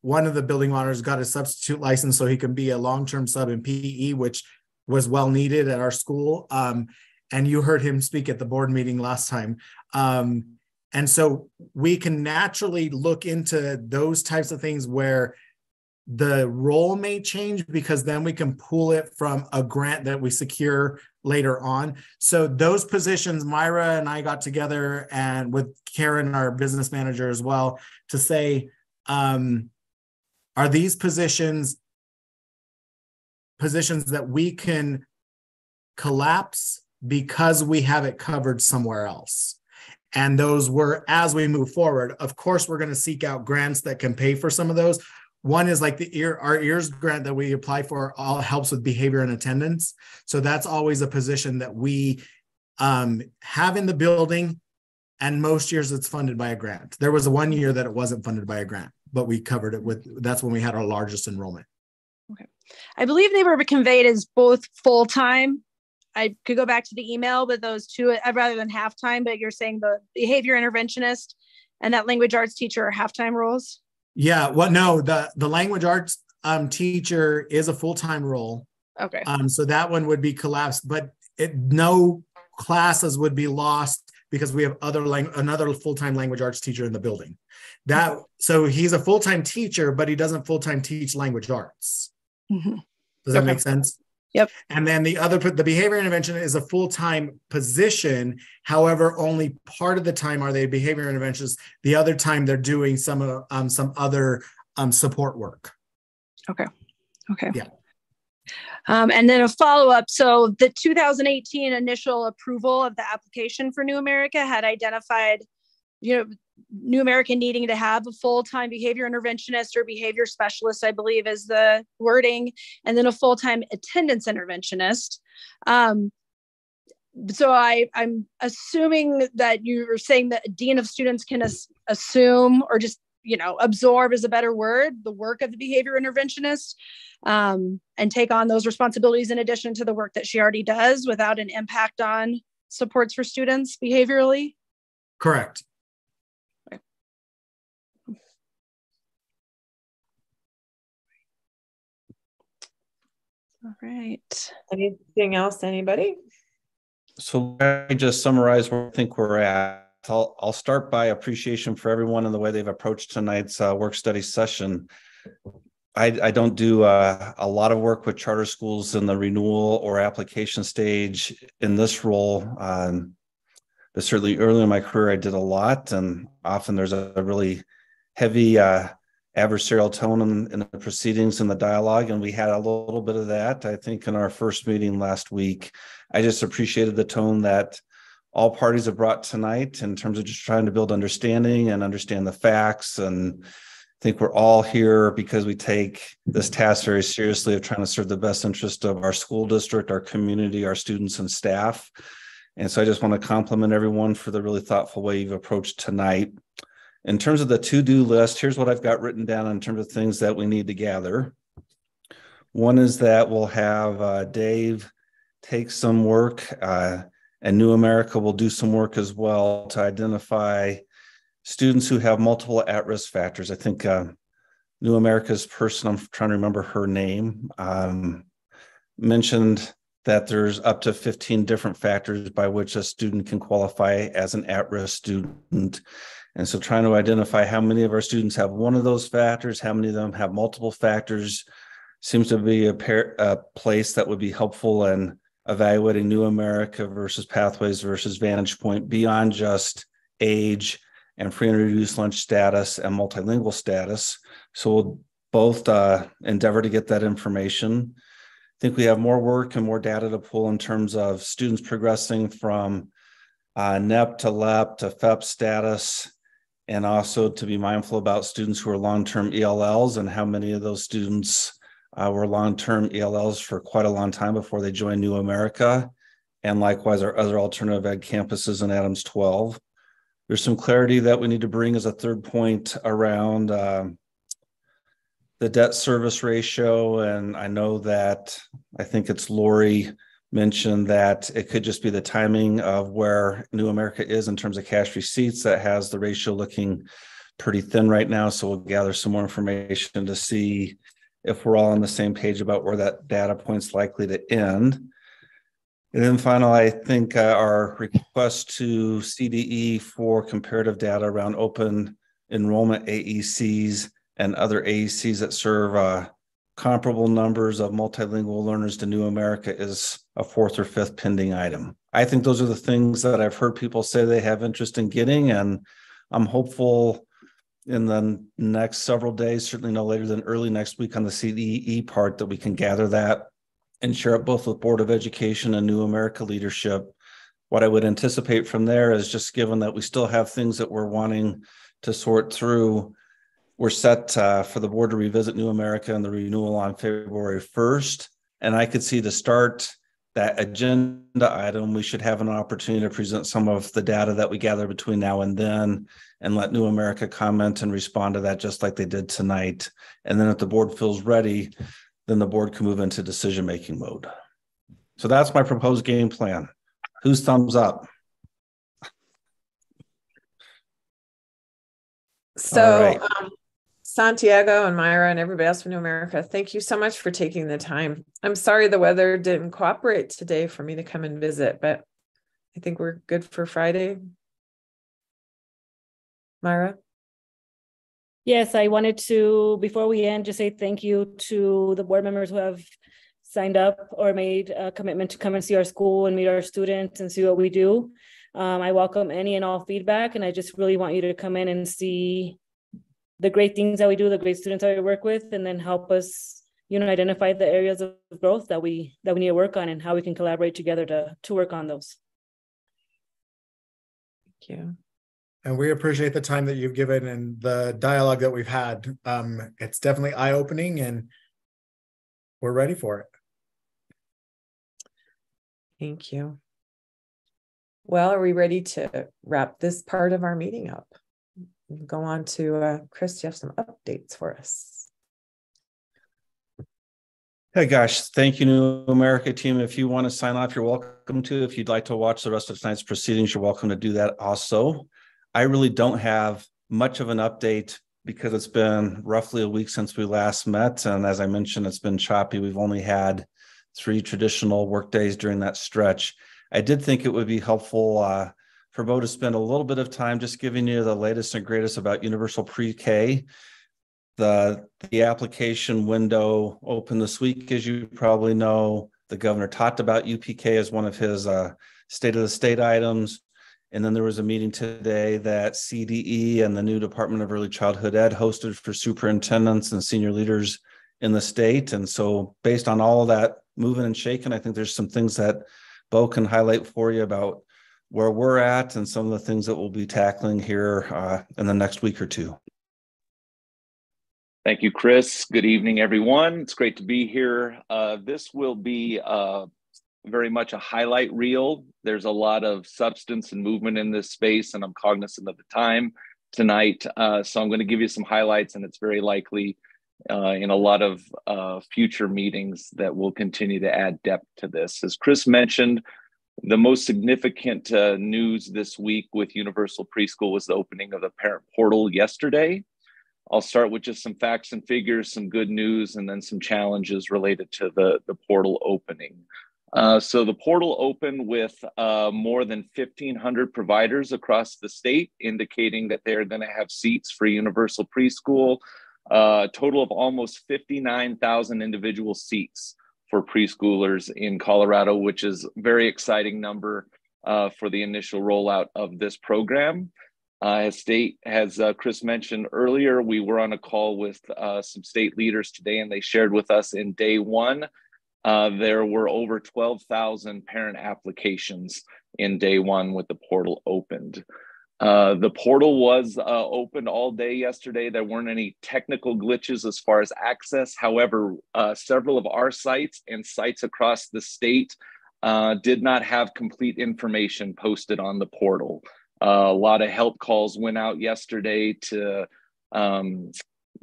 one of the building monitors got a substitute license so he can be a long-term sub in PE, which was well needed at our school. And you heard him speak at the board meeting last time. And so we can naturally look into those types of things where the role may change, because then we can pull it from a grant that we secure later on. So those positions, Myra and I got together and with Karen, our business manager as well, to say, are these positions that we can collapse because we have it covered somewhere else? And those were, as we move forward, of course, we're going to seek out grants that can pay for some of those. One is like our EARS grant that we apply for, all helps with behavior and attendance. So that's always a position that we have in the building. And most years it's funded by a grant. There was 1 year that it wasn't funded by a grant, but we covered it that's when we had our largest enrollment. Okay. I believe they were conveyed as both full-time. I could go back to the email, but those 2, rather than half-time, but you're saying the behavior interventionist and that language arts teacher are half-time roles? Yeah, well, no, the language arts teacher is a full-time role. Okay. So that one would be collapsed, but no classes would be lost because we have another full-time language arts teacher in the building. So he's a full-time teacher, but he doesn't full-time teach language arts. Mm-hmm. Does that make sense? Yep. And then the behavior intervention is a full-time position. However, only part of the time are they behavior interventionists. The other time they're doing some other support work. Okay. Okay. Yeah. And then a follow-up. So the 2018 initial approval of the application for New America had identified, New America needing to have a full-time behavior interventionist or behavior specialist, I believe is the wording, and then a full-time attendance interventionist. So I'm assuming that you're saying that a dean of students can assume, or just, absorb is a better word, the work of the behavior interventionist, and take on those responsibilities in addition to the work that she already does without an impact on supports for students behaviorally? Correct. All right. Anything else, anybody? So I just summarize where I think we're at. I'll start by appreciation for everyone and the way they've approached tonight's work study session. I don't do a lot of work with charter schools in the renewal or application stage in this role. But certainly early in my career, I did a lot, and often there's a really heavy adversarial tone in the proceedings and the dialogue. And we had a little bit of that, I think, in our first meeting last week. I just appreciated the tone that all parties have brought tonight in terms of just trying to build understanding and understand the facts. And I think we're all here because we take this task very seriously of trying to serve the best interest of our school district, our community, our students and staff. And so I just want to compliment everyone for the really thoughtful way you've approached tonight. In terms of the to-do list, here's what I've got written down in terms of things that we need to gather. One is that we'll have Dave take some work, and New America will do some work as well to identify students who have multiple at-risk factors. I think New America's person, I'm trying to remember her name, mentioned that there's up to 15 different factors by which a student can qualify as an at-risk student. And so trying to identify how many of our students have one of those factors, how many of them have multiple factors, seems to be a place that would be helpful in evaluating New America versus Pathways versus Vantage Point beyond just age and free and reduced lunch status and multilingual status. So we'll both endeavor to get that information. I think we have more work and more data to pull in terms of students progressing from NEP to LEP to FEP status, and also to be mindful about students who are long-term ELLs and how many of those students were long-term ELLs for quite a long time before they joined New America, and likewise our other alternative ed campuses in Adams 12. There's some clarity that we need to bring as a third point around the debt service ratio, and I know that I think it's Lori mentioned that it could just be the timing of where New America is in terms of cash receipts that has the ratio looking pretty thin right now. So we'll gather some more information to see if we're all on the same page about where that data point's likely to end. And then finally, I think our request to CDE for comparative data around open enrollment AECs and other AECs that serve comparable numbers of multilingual learners to New America is a fourth or fifth pending item. I think those are the things that I've heard people say they have interest in getting, and I'm hopeful in the next several days, certainly no later than early next week on the CDE part, that we can gather that and share it both with Board of Education and New America leadership. What I would anticipate from there is, just given that we still have things that we're wanting to sort through, we're set for the board to revisit New America and the renewal on February 1st. And I could see to start that agenda item, we should have an opportunity to present some of the data that we gather between now and then, and let New America comment and respond to that just like they did tonight. And then if the board feels ready, then the board can move into decision-making mode. So that's my proposed game plan. Who's thumbs up? So, right. Santiago and Myra and everybody else from New America, thank you so much for taking the time. I'm sorry the weather didn't cooperate today for me to come and visit, but I think we're good for Friday. Myra? Yes, I wanted to, before we end, just say thank you to the board members who have signed up or made a commitment to come and see our school and meet our students and see what we do. I welcome any and all feedback, and I just really want you to come in and see the great things that we do, the great students that we work with, and then help us, identify the areas of growth that we need to work on and how we can collaborate together to work on those. Thank you. And we appreciate the time that you've given and the dialogue that we've had. It's definitely eye-opening, and we're ready for it. Thank you. Well, are we ready to wrap this part of our meeting up? We'll go on to Chris. You have some updates for us. Hey, gosh, thank you, New America team. If you want to sign off, you're welcome to. If you'd like to watch the rest of tonight's proceedings, you're welcome to do that also. I really don't have much of an update because it's been roughly a week since we last met. And as I mentioned, it's been choppy. We've only had 3 traditional work days during that stretch. I did think it would be helpful for Bo to spend a little bit of time just giving you the latest and greatest about Universal Pre-K. The application window opened this week, as you probably know. The governor talked about UPK as one of his state of the state items. And then there was a meeting today that CDE and the new Department of Early Childhood Ed hosted for superintendents and senior leaders in the state. And so based on all of that moving and shaking, I think there's some things that Bo can highlight for you about where we're at and some of the things that we'll be tackling here in the next week or two. Thank you, Chris. Good evening, everyone. It's great to be here. This will be very much a highlight reel. There's a lot of substance and movement in this space, and I'm cognizant of the time tonight. So I'm going to give you some highlights, and it's very likely in a lot of future meetings that will continue to add depth to this. As Chris mentioned, the most significant news this week with Universal Preschool was the opening of the parent portal yesterday. I'll start with just some facts and figures, some good news, and then some challenges related to the portal opening. So the portal opened with more than 1,500 providers across the state, indicating that they're going to have seats for Universal Preschool, a total of almost 59,000 individual seats for preschoolers in Colorado, which is a very exciting number for the initial rollout of this program. As Chris mentioned earlier, we were on a call with some state leaders today, and they shared with us in day one, there were over 12,000 parent applications in day one with the portal opened. The portal was opened all day yesterday. There weren't any technical glitches as far as access. However, several of our sites and sites across the state did not have complete information posted on the portal. A lot of help calls went out yesterday to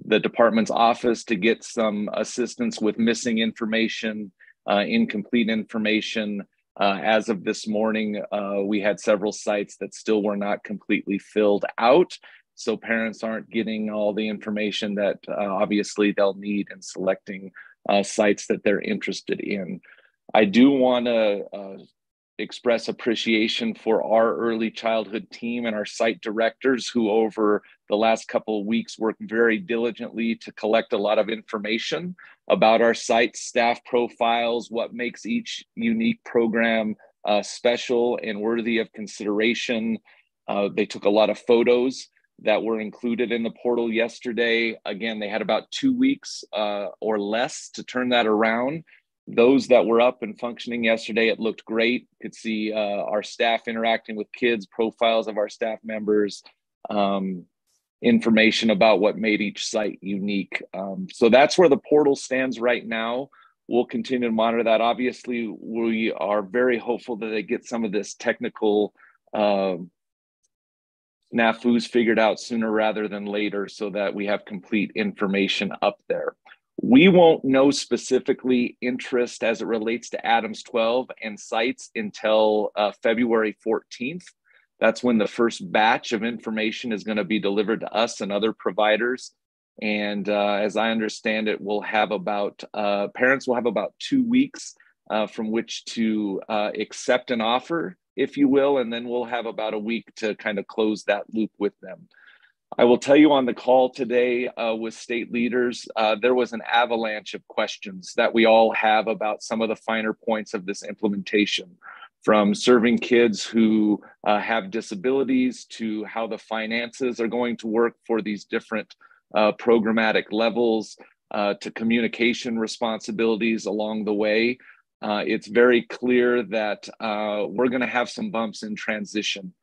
the department's office to get some assistance with missing information, incomplete information. As of this morning, we had several sites that still were not completely filled out. So parents aren't getting all the information that obviously they'll need in selecting sites that they're interested in. I do want to express appreciation for our early childhood team and our site directors who over the last couple of weeks worked very diligently to collect a lot of information about our site staff profiles, what makes each unique program special and worthy of consideration. They took a lot of photos that were included in the portal yesterday. Again, they had about 2 weeks or less to turn that around. Those that were up and functioning yesterday, it looked great. Could see our staff interacting with kids, profiles of our staff members, information about what made each site unique. So that's where the portal stands right now. We'll continue to monitor that. Obviously, we are very hopeful that they get some of this technical snafus figured out sooner rather than later so that we have complete information up there. We won't know specifically interest as it relates to Adams 12 and sites until February 14th. That's when the first batch of information is going to be delivered to us and other providers. And as I understand it, we'll have about, parents will have about 2 weeks from which to accept an offer, if you will, and then we'll have about a week to kind of close that loop with them. I will tell you on the call today with state leaders, there was an avalanche of questions that we all have about some of the finer points of this implementation, from serving kids who have disabilities to how the finances are going to work for these different programmatic levels, to communication responsibilities along the way. It's very clear that we're going to have some bumps in transition.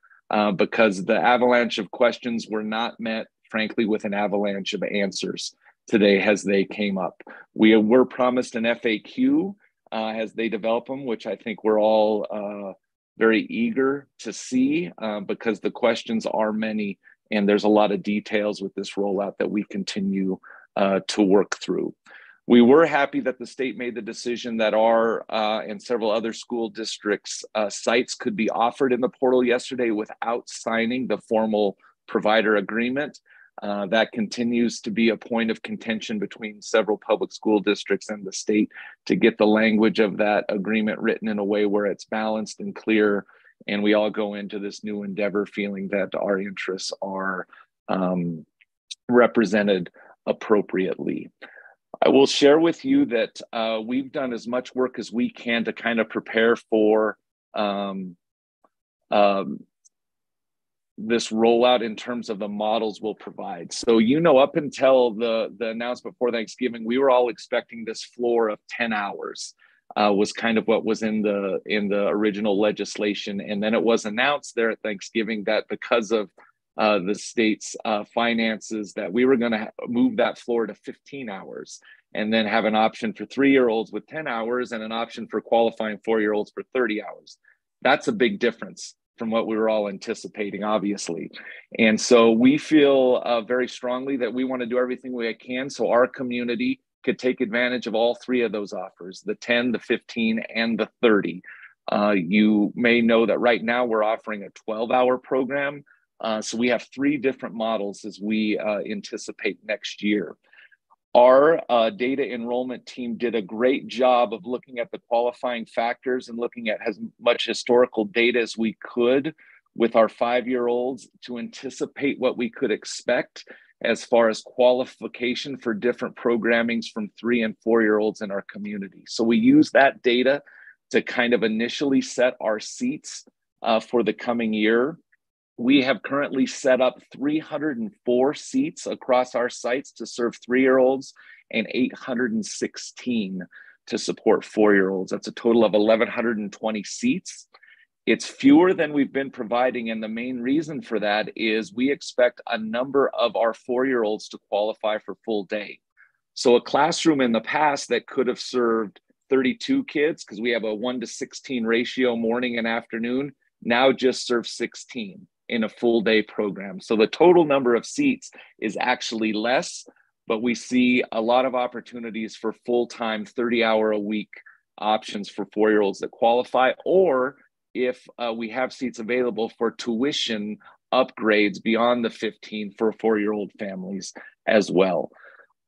Because the avalanche of questions were not met, frankly, with an avalanche of answers today as they came up. We were promised an FAQ as they develop them, which I think we're all very eager to see because the questions are many and there's a lot of details with this rollout that we continue to work through. We were happy that the state made the decision that our and several other school districts' sites could be offered in the portal yesterday without signing the formal provider agreement. That continues to be a point of contention between several public school districts and the state to get the language of that agreement written in a way where it's balanced and clear. And we all go into this new endeavor feeling that our interests are represented appropriately. I will share with you that we've done as much work as we can to kind of prepare for this rollout in terms of the models we'll provide. So, up until the announcement before Thanksgiving, we were all expecting this floor of 10 hours was kind of what was in the original legislation. And then it was announced there at Thanksgiving that because of the state's finances, that we were going to move that floor to 15 hours and then have an option for 3-year-olds with 10 hours and an option for qualifying 4-year-olds for 30 hours. That's a big difference from what we were all anticipating, obviously. And so we feel very strongly that we want to do everything we can so our community could take advantage of all 3 of those offers, the 10, the 15, and the 30. You may know that right now we're offering a 12-hour program. So we have 3 different models as we anticipate next year. Our data enrollment team did a great job of looking at the qualifying factors and looking at as much historical data as we could with our 5-year-olds to anticipate what we could expect as far as qualification for different programmings from 3- and 4-year-olds in our community. So we use that data to kind of initially set our seats for the coming year. We have currently set up 304 seats across our sites to serve 3-year-olds and 816 to support 4-year-olds. That's a total of 1,120 seats. It's fewer than we've been providing, and the main reason for that is we expect a number of our 4-year-olds to qualify for full day. So a classroom in the past that could have served 32 kids, because we have a 1:16 ratio morning and afternoon, now just serves 16 in a full day program. So the total number of seats is actually less, but we see a lot of opportunities for full-time 30-hour-a-week options for 4-year-olds that qualify, or if we have seats available for tuition upgrades beyond the 15 for 4-year-old families as well.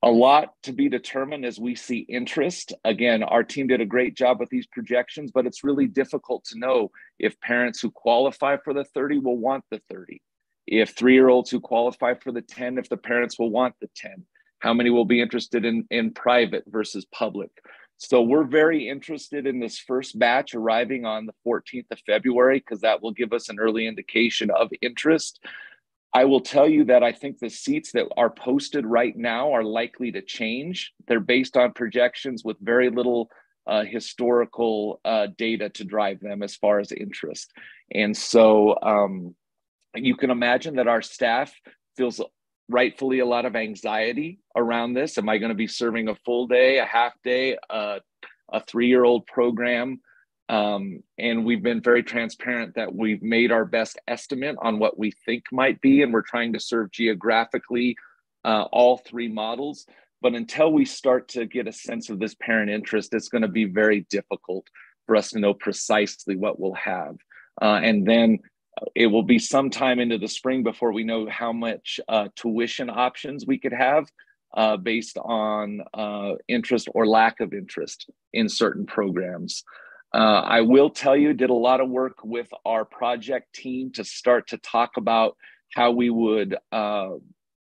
A lot to be determined as we see interest. Again, our team did a great job with these projections, but it's really difficult to know if parents who qualify for the 30 will want the 30. If 3-year-olds who qualify for the 10, if the parents will want the 10. How many will be interested in private versus public? So we're very interested in this first batch arriving on the 14th of February, because that will give us an early indication of interest. I will tell you that I think the seats that are posted right now are likely to change. They're based on projections with very little historical data to drive them as far as interest. And so you can imagine that our staff feels rightfully a lot of anxiety around this. Am I going to be serving a full day, a half day, a 3-year-old program? And we've been very transparent that we've made our best estimate on what we think might be, and we're trying to serve geographically all 3 models. But until we start to get a sense of this parent interest, it's going to be very difficult for us to know precisely what we'll have. And then it will be sometime into the spring before we know how much tuition options we could have based on interest or lack of interest in certain programs. I will tell you, did a lot of work with our project team to start to talk about how we would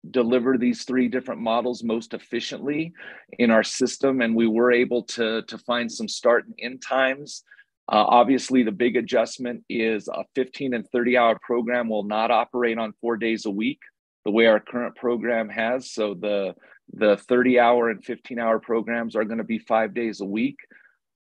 deliver these 3 different models most efficiently in our system. And we were able to find some start and end times. Obviously, the big adjustment is a 15 and 30-hour program will not operate on 4 days a week the way our current program has. So the 30-hour and 15-hour programs are going to be 5 days a week.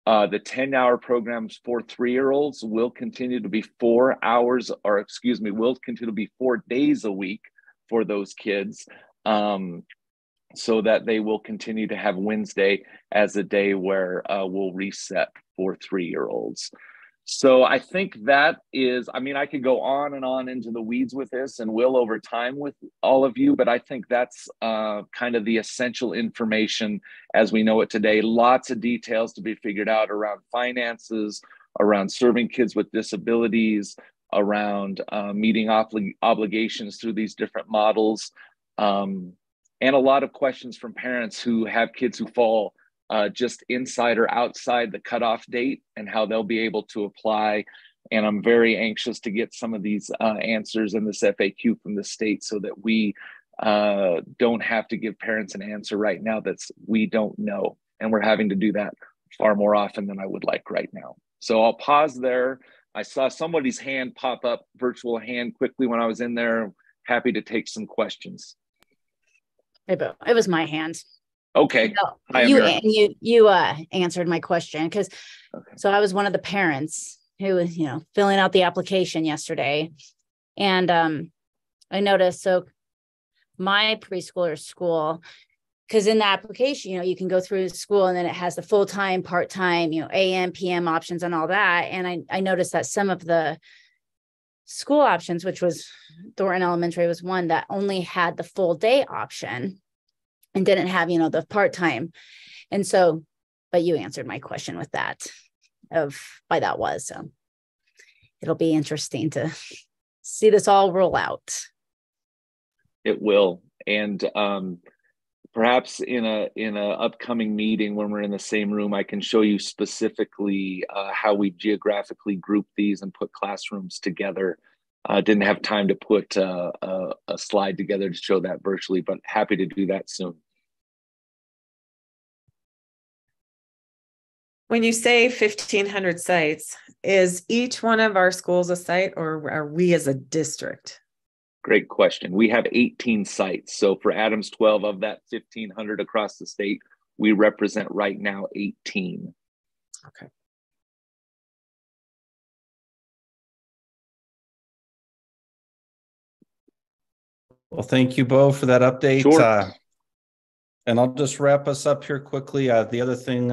The 10-hour programs for 3-year-olds will continue to be 4 hours, or excuse me, will continue to be 4 days a week for those kids, so that they will continue to have Wednesday as a day where we'll reset for 3-year-olds. So I think that is, I mean, I could go on and on into the weeds with this and will over time with all of you, but I think that's kind of the essential information as we know it today. Lots of details to be figured out around finances, around serving kids with disabilities, around meeting obligations through these different models, and a lot of questions from parents who have kids who fall just inside or outside the cutoff date and how they'll be able to apply. And I'm very anxious to get some of these answers in this FAQ from the state so that we don't have to give parents an answer right now that's we don't know. And we're having to do that far more often than I would like right now. So I'll pause there. I saw somebody's hand pop up, virtual hand, quickly when I was in there. Happy to take some questions. It was my hand. Okay. No, you answered my question because so I was one of the parents who was, filling out the application yesterday. And I noticed, so my preschooler school, because in the application, you can go through school and then it has the full-time, part-time, AM, PM options and all that. And I noticed that some of the school options, which was Thornton Elementary was one that only had the full day option and didn't have, the part-time. And so, but you answered my question with that of why that was. So it'll be interesting to see this all roll out. It will. And perhaps in a upcoming meeting when we're in the same room, I can show you specifically how we geographically group these and put classrooms together. Didn't have time to put a slide together to show that virtually, but happy to do that soon. When you say 1,500 sites, is each one of our schools a site, or are we as a district? Great question. We have 18 sites. So for Adams 12, of that 1,500 across the state, we represent right now 18. Okay. Well, thank you, Bo, for that update. Sure. And I'll just wrap us up here quickly. The other thing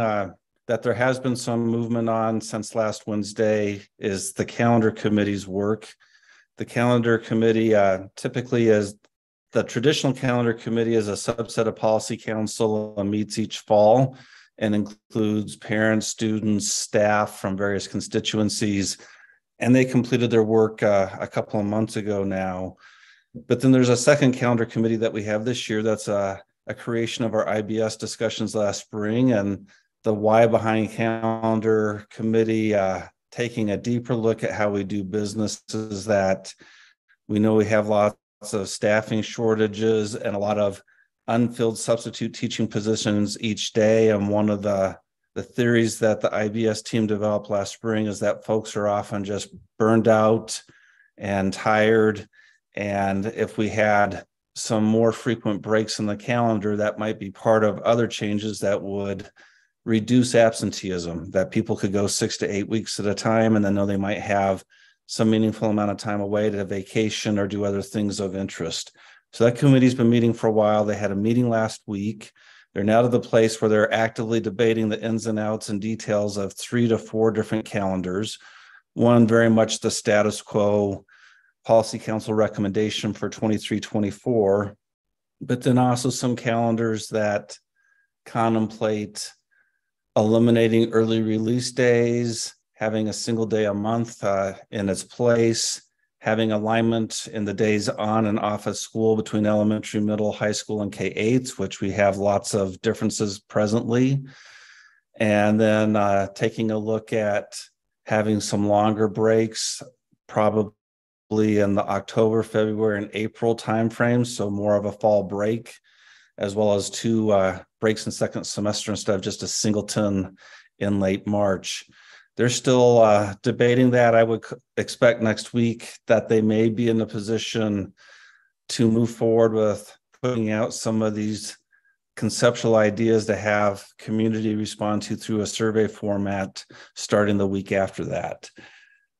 that there has been some movement on since last Wednesday is the calendar committee's work. The calendar committee typically is the traditional calendar committee is a subset of policy council and meets each fall and includes parents, students, staff from various constituencies. And they completed their work a couple of months ago now. But then there's a second calendar committee that we have this year. That's a creation of our IBS discussions last spring, and the why behind calendar committee taking a deeper look at how we do businesses that we know we have lots of staffing shortages and a lot of unfilled substitute teaching positions each day. And one of the theories that the IBS team developed last spring is that folks are often just burned out and tired. And if we had some more frequent breaks in the calendar, that might be part of other changes that would reduce absenteeism, that people could go 6 to 8 weeks at a time and then know they might have some meaningful amount of time away to vacation or do other things of interest. So that committee's been meeting for a while. They had a meeting last week. They're now to the place where they're actively debating the ins and outs and details of 3 to 4 different calendars. One, very much the status quo policy council recommendation for 23-24, but then also some calendars that contemplate eliminating early release days, having a single day a month in its place, having alignment in the days on and off of school between elementary, middle, high school, and K-8s, which we have lots of differences presently. And then taking a look at having some longer breaks, probably in the October, February, and April timeframes, so more of a fall break, as well as 2 breaks in second semester instead of just a singleton in late March. They're still debating that. I would expect next week that they may be in a position to move forward with putting out some of these conceptual ideas to have community respond to through a survey format starting the week after that.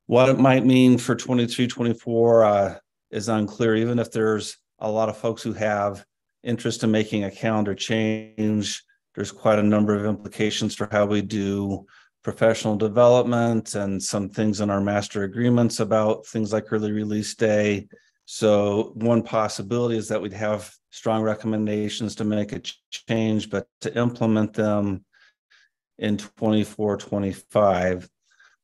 What it might mean for 23-24 is unclear, even if there's a lot of folks who have interest in making a calendar change. There's quite a number of implications for how we do professional development and some things in our master agreements about things like early release day. So one possibility is that we'd have strong recommendations to make a change, but to implement them in 24-25.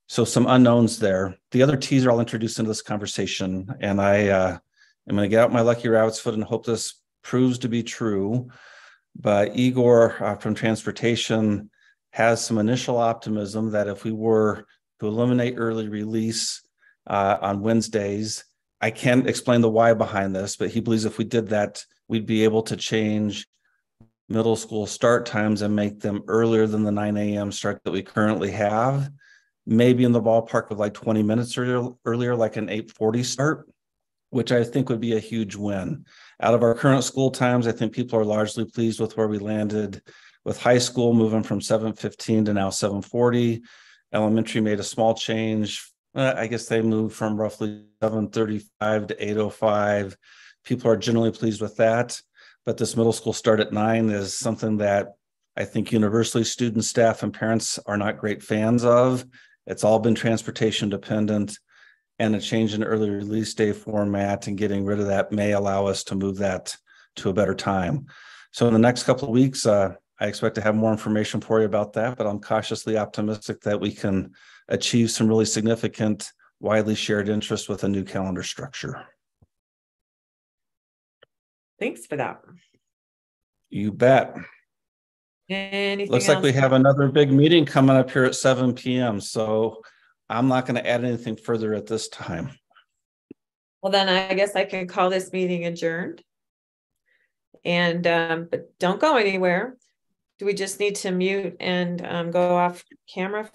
So some unknowns there. The other teaser I'll introduce into this conversation, and I am going to get out my lucky rabbit's foot and hope this proves to be true. But Igor from Transportation has some initial optimism that if we were to eliminate early release on Wednesdays, I can't explain the why behind this, but he believes if we did that, we'd be able to change middle school start times and make them earlier than the 9 a.m. start that we currently have. maybe in the ballpark of like 20 minutes earlier, like an 8:40 start, which I think would be a huge win. Out of our current school times, I think people are largely pleased with where we landed with high school moving from 7:15 to now 7:40. Elementary made a small change. I guess they moved from roughly 7:35 to 8:05. People are generally pleased with that. But this middle school start at 9 is something that I think universally students, staff, and parents are not great fans of. It's all been transportation dependent, and a change in early release day format and getting rid of that may allow us to move that to a better time. So in the next couple of weeks, I expect to have more information for you about that, but I'm cautiously optimistic that we can achieve some really significant, widely shared interest with a new calendar structure. Thanks for that. You bet. Anything Looks like else? we have another big meeting coming up here at 7 p.m. So I'm not going to add anything further at this time. Well, then I guess I can call this meeting adjourned. And but don't go anywhere. Do we just need to mute and go off camera?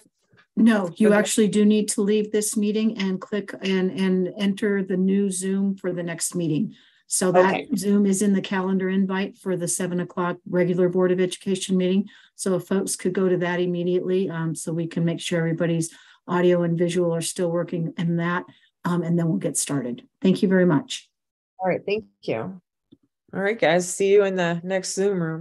No, you actually do need to leave this meeting and click and enter the new Zoom for the next meeting. So that Zoom is in the calendar invite for the 7 o'clock regular Board of Education meeting. So if folks could go to that immediately, so we can make sure everybody's audio and visual are still working in that, and then we'll get started. Thank you very much. All right, thank you. All right, guys, see you in the next Zoom room.